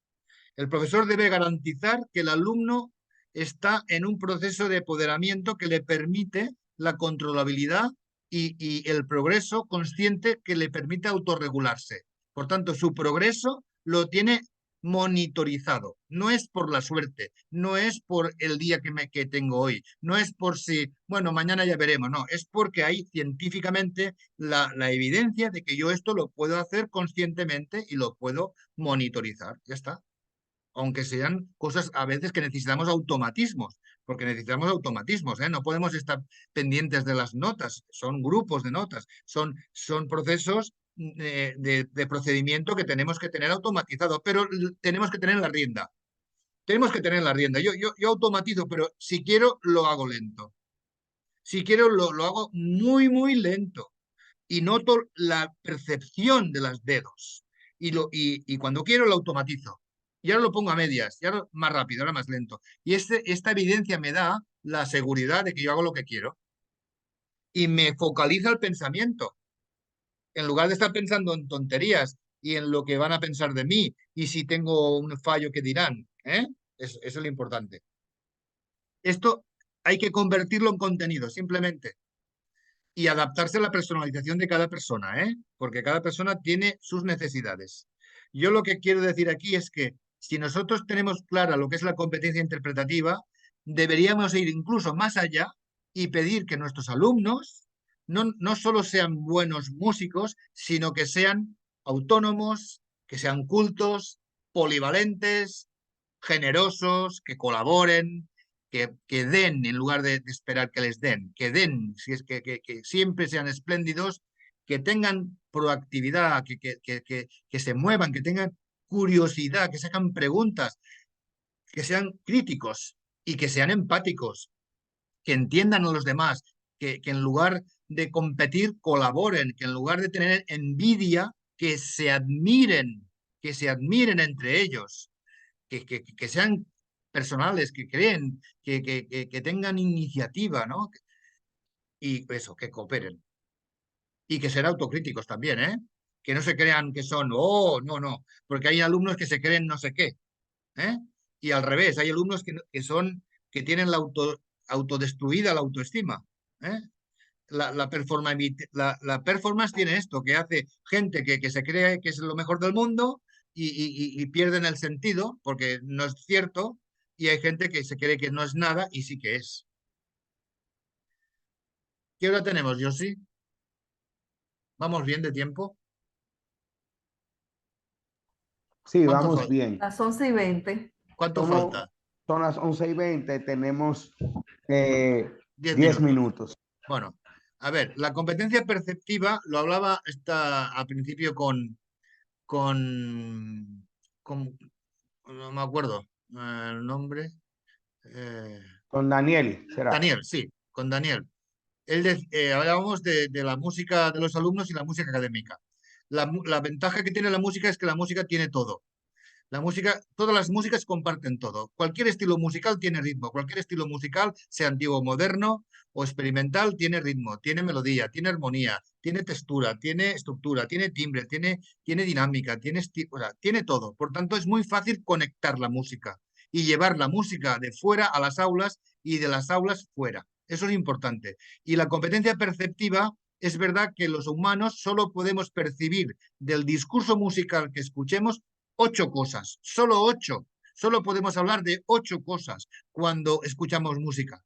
El profesor debe garantizar que el alumno está en un proceso de apoderamiento que le permite la controlabilidad y el progreso consciente que le permite autorregularse. Por tanto, su progreso lo tiene monitorizado. No es por la suerte, no es por el día que tengo hoy, no es por si, bueno, mañana ya veremos, no, es porque hay científicamente la evidencia de que yo esto lo puedo hacer conscientemente y lo puedo monitorizar. Ya está, aunque sean cosas a veces que necesitamos automatismos, porque necesitamos automatismos, ¿eh? No podemos estar pendientes de las notas, son grupos de notas, son procesos de procedimiento que tenemos que tener automatizado, pero tenemos que tener la rienda. Tenemos que tener la rienda. Yo automatizo, pero si quiero lo hago lento. Si quiero lo hago muy, muy lento y noto la percepción de los dedos. Y cuando quiero lo automatizo. Y ahora lo pongo a medias, y ahora más rápido, ahora más lento. Y esta evidencia me da la seguridad de que yo hago lo que quiero. Y me focaliza el pensamiento. En lugar de estar pensando en tonterías y en lo que van a pensar de mí y si tengo un fallo que dirán. ¿Eh? Eso es lo importante. Esto hay que convertirlo en contenido, simplemente. Y adaptarse a la personalización de cada persona, ¿eh? Porque cada persona tiene sus necesidades. Yo lo que quiero decir aquí es que si nosotros tenemos clara lo que es la competencia interpretativa, deberíamos ir incluso más allá y pedir que nuestros alumnos no solo sean buenos músicos, sino que sean autónomos, que sean cultos, polivalentes, generosos, que colaboren, que den en lugar de esperar que les den, que den, si es que siempre sean espléndidos, que tengan proactividad, que se muevan, que tengan curiosidad, que se hagan preguntas. que sean críticos y que sean empáticos, que entiendan a los demás, que en lugar de competir colaboren, que en lugar de tener envidia, que se admiren entre ellos, que sean personales, que creen, que tengan iniciativa, ¿no? Y eso, que cooperen. Y que ser autocríticos también, ¿eh? Que no se crean que son, oh, no, no, porque hay alumnos que se creen no sé qué, ¿eh? Y al revés, hay alumnos que tienen autodestruida la autoestima, ¿eh? La performance tiene esto, que hace gente que se cree que es lo mejor del mundo y pierden el sentido porque no es cierto, y hay gente que se cree que no es nada y sí que es. ¿Qué hora tenemos, Josi? ¿Vamos bien de tiempo? Sí, ¿Cuánto vamos falta? bien. Las 11:20. ¿Cuánto Somos- falta? Son las 11:20, tenemos 10 10 minutos. minutos. Bueno, a ver, la competencia perceptiva, lo hablaba al principio no me acuerdo el nombre. Con Daniel, será. Daniel, sí, con Daniel. Hablábamos de la música de los alumnos y la música académica. La ventaja que tiene la música es que la música tiene todo. La música, todas las músicas comparten todo. Cualquier estilo musical tiene ritmo. Cualquier estilo musical, sea antiguo, moderno o experimental, tiene ritmo, tiene melodía, tiene armonía, tiene textura, tiene estructura, tiene timbre, tiene dinámica, o sea, tiene todo. Por tanto, es muy fácil conectar la música y llevar la música de fuera a las aulas y de las aulas fuera. Eso es importante. Y la competencia perceptiva, es verdad que los humanos solo podemos percibir del discurso musical que escuchemos 8 cosas, solo 8. Solo podemos hablar de 8 cosas cuando escuchamos música.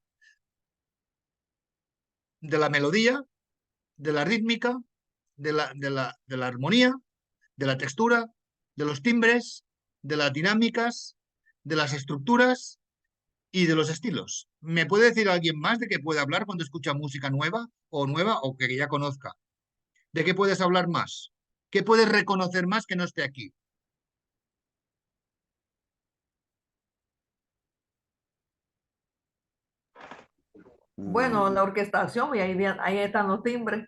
De la melodía, de la rítmica, de la armonía, de la textura, de los timbres, de las dinámicas, de las estructuras y de los estilos. ¿Me puede decir alguien más de qué puede hablar cuando escucha música nueva o que ya conozca? ¿De qué puedes hablar más? ¿Qué puedes reconocer más que no esté aquí? Bueno, la orquestación, y ahí están los timbres,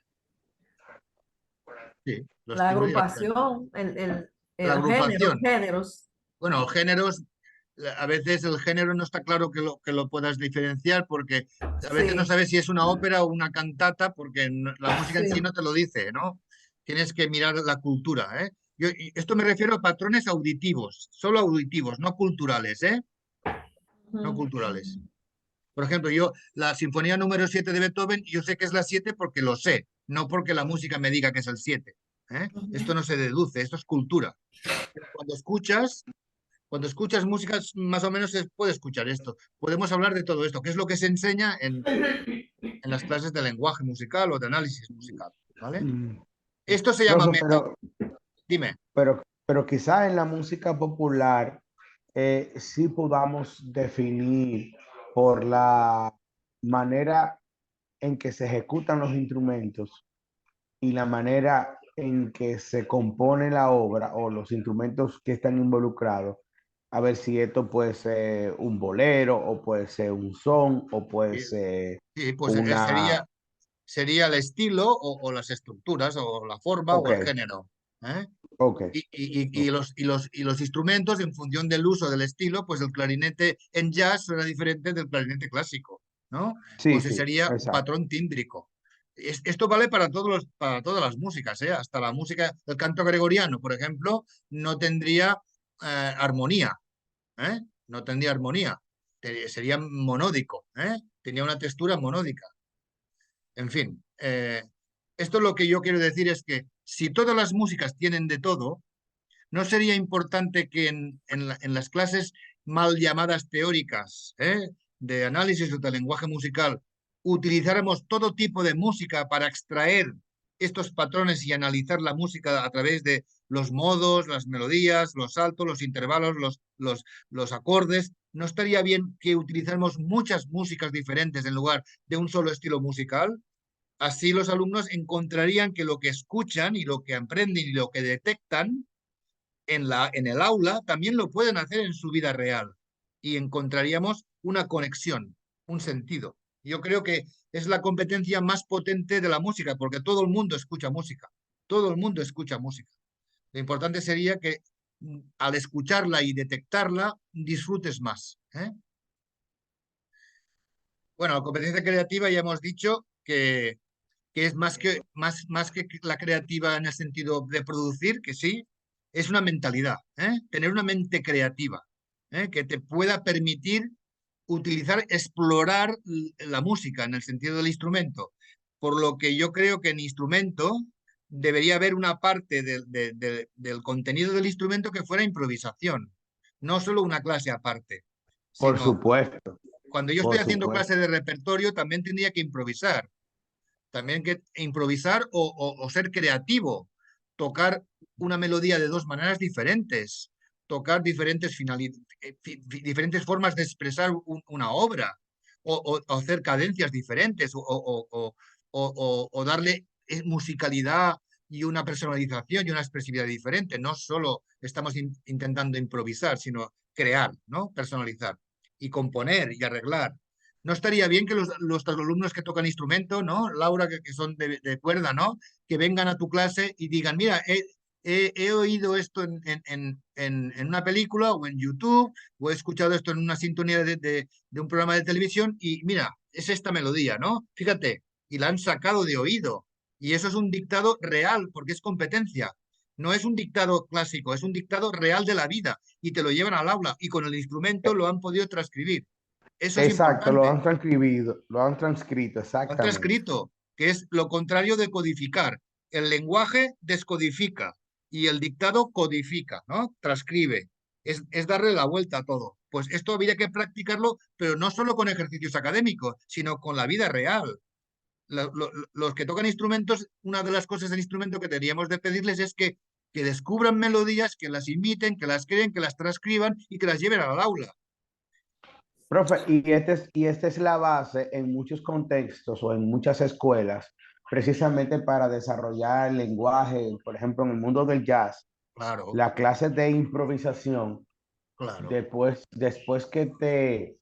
Sí, los la timbres y agrupación, la el género, agrupación. géneros. Bueno, géneros, a veces el género no está claro que lo puedas diferenciar porque a veces no Sí, sabes si es una ópera o una cantata porque la música en sí sí. no te lo dice, ¿no? Tienes que mirar la cultura, ¿eh? Y esto me refiero a patrones auditivos, solo auditivos, no culturales, ¿eh? No Ujú. culturales. Por ejemplo, yo la Sinfonía número 7 de Beethoven, yo sé que es la 7 porque lo sé, no porque la música me diga que es el 7, ¿eh? Esto no se deduce, esto es cultura. Pero cuando escuchas música, más o menos se puede escuchar esto. Podemos hablar de todo esto, que es lo que se enseña en las clases de lenguaje musical o de análisis musical, ¿vale? Mm, Esto se llama... profe, Dime. pero quizá en la música popular sí podamos definir por la manera en que se ejecutan los instrumentos y la manera en que se compone la obra o los instrumentos que están involucrados, a ver si esto puede ser un bolero o puede ser un son o puede Sí, ser sí, pues una... sería el estilo o las estructuras o la forma Ok, o el género, ¿eh? ok, Y los instrumentos, en función del uso del estilo, pues el clarinete en jazz suena diferente del clarinete clásico, ¿no? sí, Pues ese sí, sería un exacto. patrón tímbrico. Esto vale para todas las músicas, ¿eh? Hasta la música, el canto gregoriano, por ejemplo, no tendría armonía, ¿eh? No tendría armonía, sería monódico, ¿eh? Tenía una textura monódica. En fin, esto lo que yo quiero decir es que si todas las músicas tienen de todo, ¿no sería importante que en las clases mal llamadas teóricas, de análisis o de lenguaje musical, utilizáramos todo tipo de música para extraer estos patrones y analizar la música a través de los modos, las melodías, los saltos, los intervalos, los acordes? ¿No estaría bien que utilizáramos muchas músicas diferentes en lugar de un solo estilo musical? Así los alumnos encontrarían que lo que escuchan y lo que aprenden y lo que detectan en el aula también lo pueden hacer en su vida real. y encontraríamos una conexión, un sentido. Yo creo que es la competencia más potente de la música, porque todo el mundo escucha música, todo el mundo escucha música. Lo importante sería que al escucharla y detectarla, disfrutes más, ¿eh? Bueno, la competencia creativa ya hemos dicho que es más que la creativa en el sentido de producir, que sí, es una mentalidad, ¿eh? Tener una mente creativa, ¿eh? Que te pueda permitir utilizar, explorar la música en el sentido del instrumento. Por lo que yo creo que en instrumento debería haber una parte del contenido del instrumento que fuera improvisación, no solo una clase aparte, Por sino supuesto, cuando yo estoy por haciendo supuesto. clase de repertorio también tendría que improvisar, también que improvisar o ser creativo, tocar una melodía de dos maneras diferentes, tocar diferentes formas de expresar una obra, o hacer cadencias diferentes, o darle musicalidad y una personalización y una expresividad diferente. No solo estamos intentando improvisar, sino crear, ¿no? Personalizar y componer y arreglar. No estaría bien que los alumnos que tocan instrumento, ¿no? Laura, que son de cuerda, ¿no? Que vengan a tu clase y digan, mira, he oído esto en una película o en YouTube, o he escuchado esto en una sintonía de un programa de televisión y mira, es esta melodía, ¿no? Fíjate, y la han sacado de oído. Y eso es un dictado real, porque es competencia. No es un dictado clásico, es un dictado real de la vida y te lo llevan al aula y con el instrumento lo han podido transcribir. Eso es Exacto, lo importante. han transcribido, lo han transcrito, Lo han exactamente. transcrito, que es lo contrario de codificar. El lenguaje descodifica y el dictado codifica, ¿no? Transcribe. Es darle la vuelta a todo. Pues esto habría que practicarlo, pero no solo con ejercicios académicos, sino con la vida real. Los que tocan instrumentos, una de las cosas del instrumento que teníamos de pedirles es que descubran melodías, que las imiten, que las creen, que las transcriban y que las lleven al aula. Profe, y esta es la base en muchos contextos o en muchas escuelas, precisamente para desarrollar el lenguaje, por ejemplo, en el mundo del jazz, Claro, la clase de improvisación, claro. después que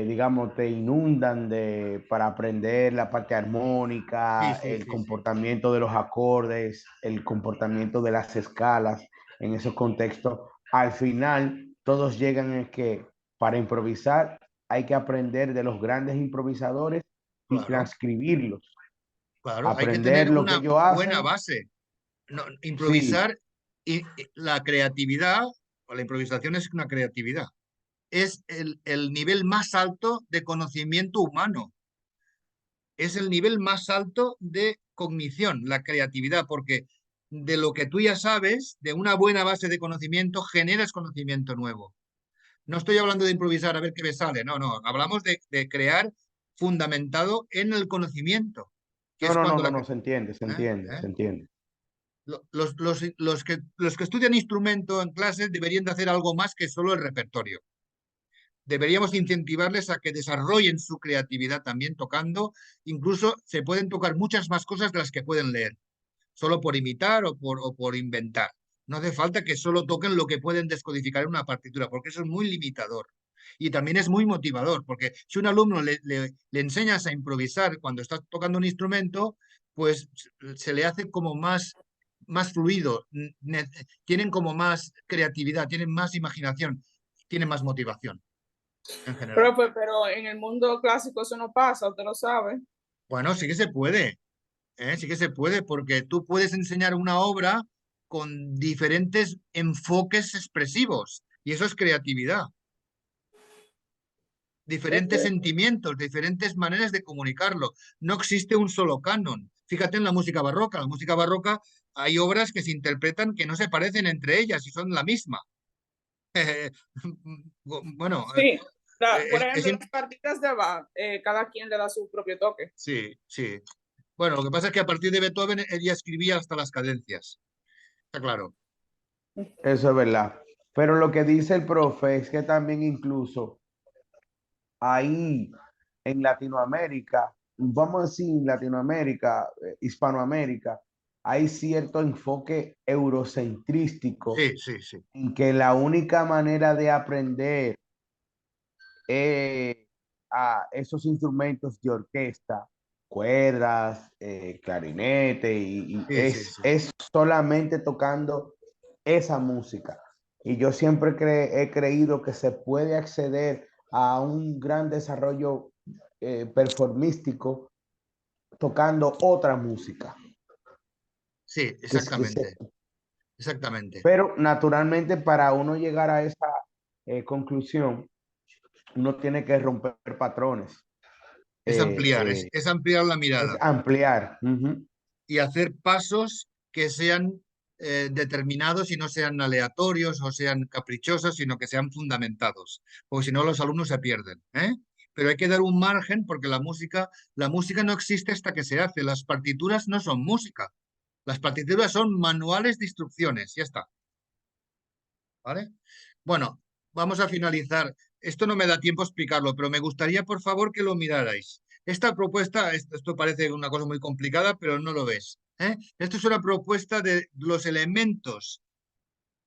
digamos, te inundan para aprender la parte Sí, armónica, sí, el sí, sí. comportamiento de los acordes, el comportamiento de las escalas en esos contextos. Al final, todos llegan a que para improvisar hay que aprender de los grandes improvisadores y Claro. transcribirlos, Claro, hay que aprender tener lo que una ellos buena hacen. base. No, Sí, improvisar y la creatividad, o la improvisación es una creatividad, es el nivel más alto de conocimiento humano, es el nivel más alto de cognición, la creatividad, porque de lo que tú ya sabes, de una buena base de conocimiento, generas conocimiento nuevo. No estoy hablando de improvisar a ver qué me sale, no, no, hablamos de crear fundamentado en el conocimiento, que no, es no, no, cuando no, la... no, se entiende, se ¿eh? entiende, ¿eh? se entiende. Los que estudian instrumento en clases deberían de hacer algo más que solo el repertorio. Deberíamos incentivarles a que desarrollen su creatividad también tocando. Incluso se pueden tocar muchas más cosas de las que pueden leer, solo por imitar o por inventar. No hace falta que solo toquen lo que pueden descodificar en una partitura, porque eso es muy limitador. Y también es muy motivador, porque si un alumno le enseñas a improvisar cuando está tocando un instrumento, pues se le hace como más fluido, tienen como más creatividad, tienen más imaginación, tienen más motivación en general. Profe, pero en el mundo clásico eso no pasa, usted lo sabe. Bueno, sí que se puede, ¿eh? Sí que se puede, porque tú puedes enseñar una obra con diferentes enfoques expresivos, y eso es creatividad, diferentes Ok. sentimientos, diferentes maneras de comunicarlo. No existe un solo canon. Fíjate en la música barroca. La música barroca hay obras que se interpretan que no se parecen entre ellas y son la misma. Bueno, Sí, por es ejemplo, las partidas de Bach, cada quien le da su propio toque. sí, sí. Bueno, lo que pasa es que a partir de Beethoven él ya escribía hasta las cadencias. Está claro. Eso es verdad. Pero lo que dice el profe es que también incluso ahí en Latinoamérica, vamos a decir Latinoamérica, Hispanoamérica, hay cierto enfoque eurocentrístico Sí, sí, sí. en que la única manera de aprender a esos instrumentos de orquesta, cuerdas, clarinete, Sí, sí, sí. es solamente tocando esa música. Y yo siempre he creído que se puede acceder a un gran desarrollo performístico tocando otra música. Sí, exactamente. Exactamente. Pero naturalmente para uno llegar a esa conclusión, uno tiene que romper patrones. Es Eh, ampliar, eh, es ampliar la es mirada ampliar. Ujú. y hacer pasos que sean determinados y no sean aleatorios o sean caprichosos, sino que sean fundamentados, porque si no los alumnos se pierden, ¿eh? Pero hay que dar un margen porque la música no existe hasta que se hace. Las partituras no son música. Las partituras son manuales de instrucciones. Ya está. ¿Vale? Bueno, vamos a finalizar. Esto no me da tiempo a explicarlo, pero me gustaría, por favor, que lo mirarais. Esta propuesta, esto parece una cosa muy complicada, pero no lo es, ¿eh? Esto es una propuesta de los elementos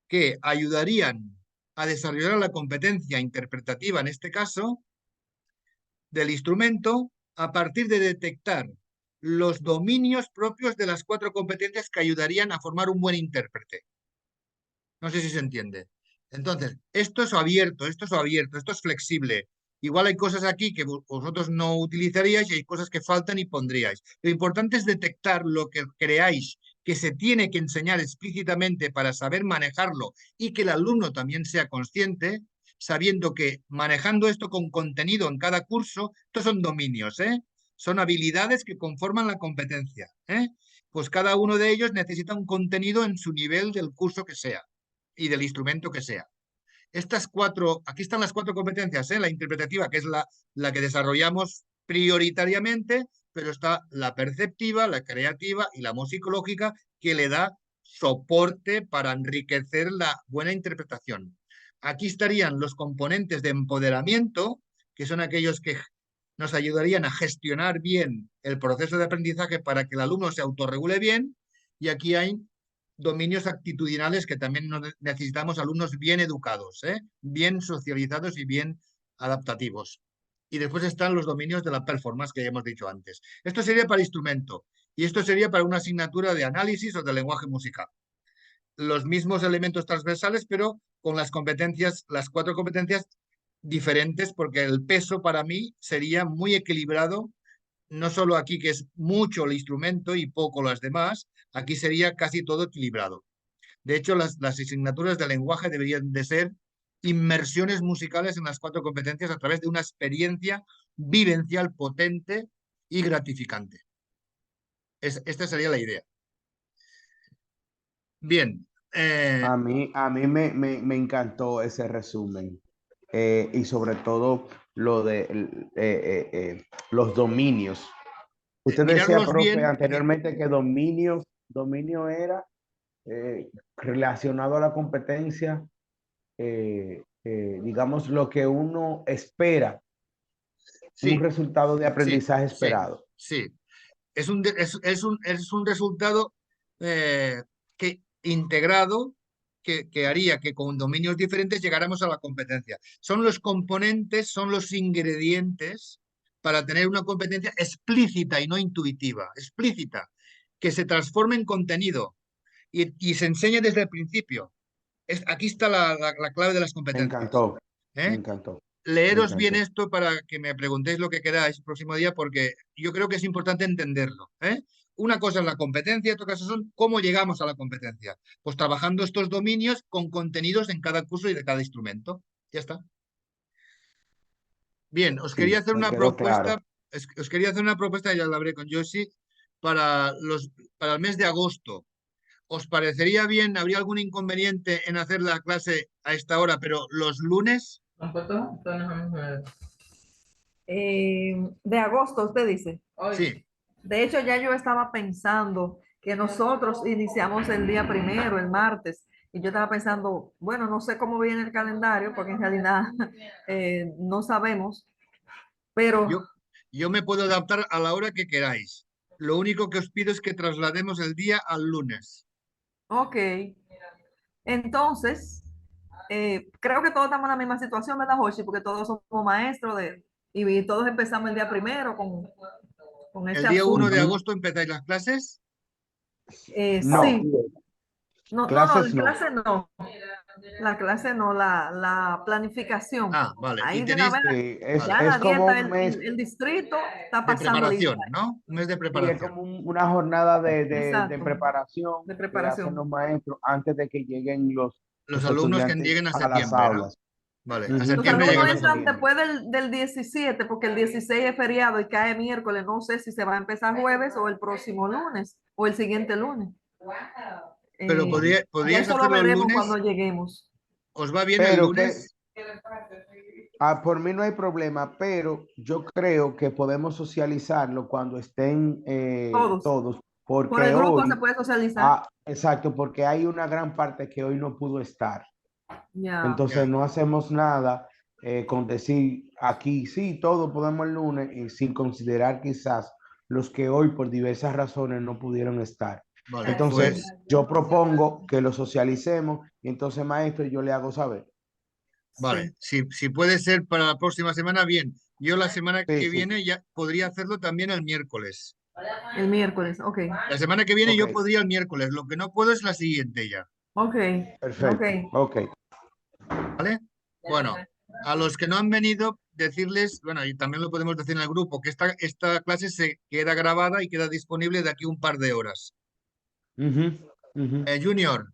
que ayudarían a desarrollar la competencia interpretativa, en este caso, del instrumento, a partir de detectar los dominios propios de las 4 competencias que ayudarían a formar un buen intérprete. No sé si se entiende. Entonces, esto es abierto, esto es flexible. Igual hay cosas aquí que vosotros no utilizaríais y hay cosas que faltan y pondríais. Lo importante es detectar lo que creáis que se tiene que enseñar explícitamente para saber manejarlo y que el alumno también sea consciente, sabiendo que manejando esto con contenido en cada curso, estos son dominios, ¿eh? Son habilidades que conforman la competencia, ¿eh? Pues cada uno de ellos necesita un contenido en su nivel del curso que sea y del instrumento que sea. Estas 4, aquí están las 4 competencias, ¿eh? La interpretativa, que es la que desarrollamos prioritariamente, pero está la perceptiva, la creativa y la musicológica, que le da soporte para enriquecer la buena interpretación. Aquí estarían los componentes de empoderamiento, que son aquellos que nos ayudarían a gestionar bien el proceso de aprendizaje para que el alumno se autorregule bien, y aquí hay dominios actitudinales que también necesitamos alumnos bien educados, ¿eh? Bien socializados y bien adaptativos. Y después están los dominios de la performance que ya hemos dicho antes. Esto sería para instrumento y esto sería para una asignatura de análisis o de lenguaje musical. Los mismos elementos transversales, pero con las competencias, las 4 competencias diferentes, porque el peso para mí sería muy equilibrado, no solo aquí que es mucho el instrumento y poco las demás, aquí sería casi todo equilibrado. De hecho, las asignaturas de lenguaje deberían de ser inmersiones musicales en las 4 competencias a través de una experiencia vivencial potente y gratificante. Esta sería la idea. Bien. A mí me encantó ese resumen. Y sobre todo lo de los dominios. Usted decía, Mirarlos profe, bien. anteriormente que dominio era relacionado a la competencia, digamos, lo que uno espera, un Sí, resultado de sí, aprendizaje sí, esperado. sí. Es un resultado eh, integrado que haría que con dominios diferentes llegáramos a la competencia. Son los componentes, son los ingredientes para tener una competencia explícita y no intuitiva, explícita, que se transforme en contenido y se enseñe desde el principio. Aquí está la clave de las Me competencias. encantó, me ¿Eh? encantó, me Leeros bien encantó. esto para que me preguntéis lo que queráis el próximo día, porque yo creo que es importante entenderlo, ¿eh? Una cosa es la competencia, otra cosa son cómo llegamos a la competencia. Pues trabajando estos dominios con contenidos en cada curso y de cada instrumento. Ya está. Bien, os quería Sí, hacer me una quedó propuesta, claro. os quería hacer una propuesta, ya la hablé con Josie, para el mes de agosto. ¿Os parecería bien? ¿Habría algún inconveniente en hacer la clase a esta hora, pero los lunes? De agosto, usted dice. Sí. De hecho, ya yo estaba pensando que nosotros iniciamos el día primero, el martes, y yo estaba pensando, bueno, no sé cómo viene el calendario, porque en realidad no sabemos, pero Yo me puedo adaptar a la hora que queráis. Lo único que os pido es que traslademos el día al lunes. Ok. Entonces, creo que todos estamos en la misma situación, ¿verdad, Joshi? Porque todos somos maestros y todos empezamos el día primero con El este día 1 de asunto. agosto empezáis las clases. No, Sí, no, clases la no. clase no. La clase no, la planificación. Ah, vale. Y Ahí de una tenéis vez, Sí, vale, ya es nadie como está, un mes, el distrito está de pasando lista. preparación, ¿no? Un mes de sí, es preparación. como una jornada de Exacto, preparación de que hacen preparación. los maestros antes de que lleguen Los los alumnos que estudiantes lleguen a a las septiembre, ¿no? aulas. Vale, a Ujú, Los septiembre lleguen alumnos en llegan los entran alumnos. septiembre. después del 17, porque el 16 es feriado y cae miércoles. No sé si se va a empezar jueves o el próximo lunes o el siguiente lunes. Pero Ya podríais eso lo hacerlo el veremos lunes. cuando lleguemos. ¿Os va bien el Pero que lunes? por mí no hay problema, pero yo creo que podemos socializarlo cuando estén Todos. todos, Por el porque grupo se hoy, puede socializar. exacto, porque hay una gran parte que hoy no pudo estar. Ya. Entonces no hacemos nada con decir aquí sí, todos podemos el lunes y sin considerar quizás los que hoy por diversas razones no pudieron estar. Vale, Entonces pues yo propongo que lo socialicemos y entonces maestro yo le hago saber. vale. Sí. Si puede ser para la próxima semana, bien. Yo la semana Sí, que sí, viene ya podría hacerlo también el miércoles. El miércoles, ok. La semana que viene ok, yo podría el miércoles. Lo que no puedo es la siguiente ya. Ok, ok. perfecto, ok. ¿Vale? Bueno, a los que no han venido, decirles, bueno, y también lo podemos decir en el grupo, que esta clase se queda grabada y queda disponible de aquí un par de horas. Ujú, ujú. Junior.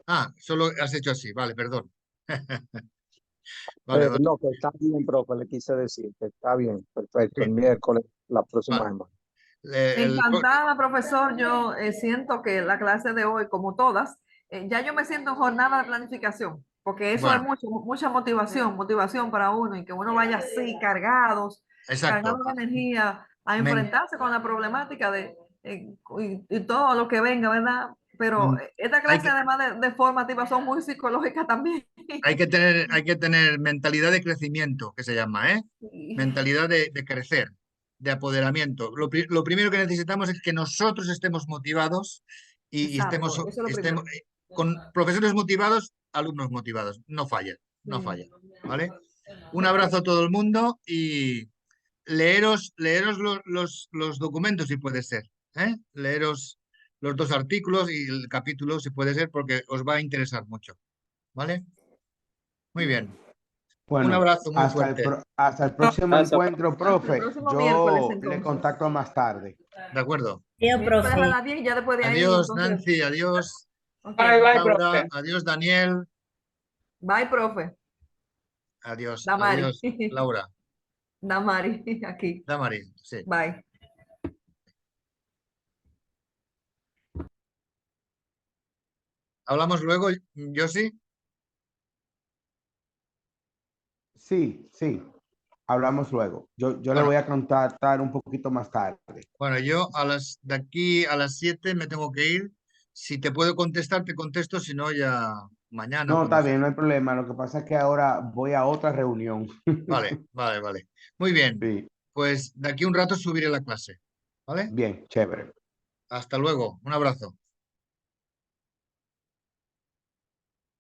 Ah, solo has hecho así. Vale, perdón. Vale, vale. No, que está bien, profe, le quise decir que está bien, perfecto. El Sí, miércoles, la próxima vale. semana. Encantada, profesor. Yo siento que la clase de hoy, como todas, ya yo me siento en jornada de planificación, porque eso es Bueno, mucha motivación para uno y que uno vaya así exacto. cargado de energía a Men- enfrentarse con la problemática y todo lo que venga, ¿verdad? Pero mm, esta hay clase, que, además de formativa, son muy psicológicas también. hay que tener mentalidad de crecimiento, que se llama, ¿eh? Mentalidad de crecer, de apoderamiento. Lo primero que necesitamos es que nosotros estemos motivados y estemos, Exacto, eso es lo primero. con profesores motivados, alumnos motivados. No falla, no Sí. falla, ¿vale? Un Ok. abrazo a todo el mundo y leeros los documentos si puede ser, ¿eh? Leeros los 2 artículos y el capítulo si puede ser porque os va a interesar mucho, ¿vale? Muy bien. Un Bueno, abrazo muy fuerte. hasta el próximo Gracias. encuentro, Hasta el profe. próximo miércoles, Yo le entonces. contacto más tarde. De acuerdo. Yo, Miércoles a profe. las 10 y ya después de ahí, Adiós, entonces. Nancy. Adiós, Ok. Bye, bye, Laura. profe. Adiós, Daniel. Bye, profe. Adiós, Damari. adiós, Laura. Damari, aquí. Damari, sí. Bye. Hablamos luego, Josi. Sí, sí. Hablamos luego. Yo le Bueno, voy a contactar un poquito más tarde. bueno, yo de aquí a las 7 me tengo que ir. Si te puedo contestar, te contesto, si no, ya mañana, No, cuando está sea. bien, no hay problema. Lo que pasa es que ahora voy a otra reunión. Vale, vale, vale. Muy bien. Sí, Pues de aquí a un rato subiré la clase. ¿Vale? bien, chévere. Hasta luego. Un abrazo.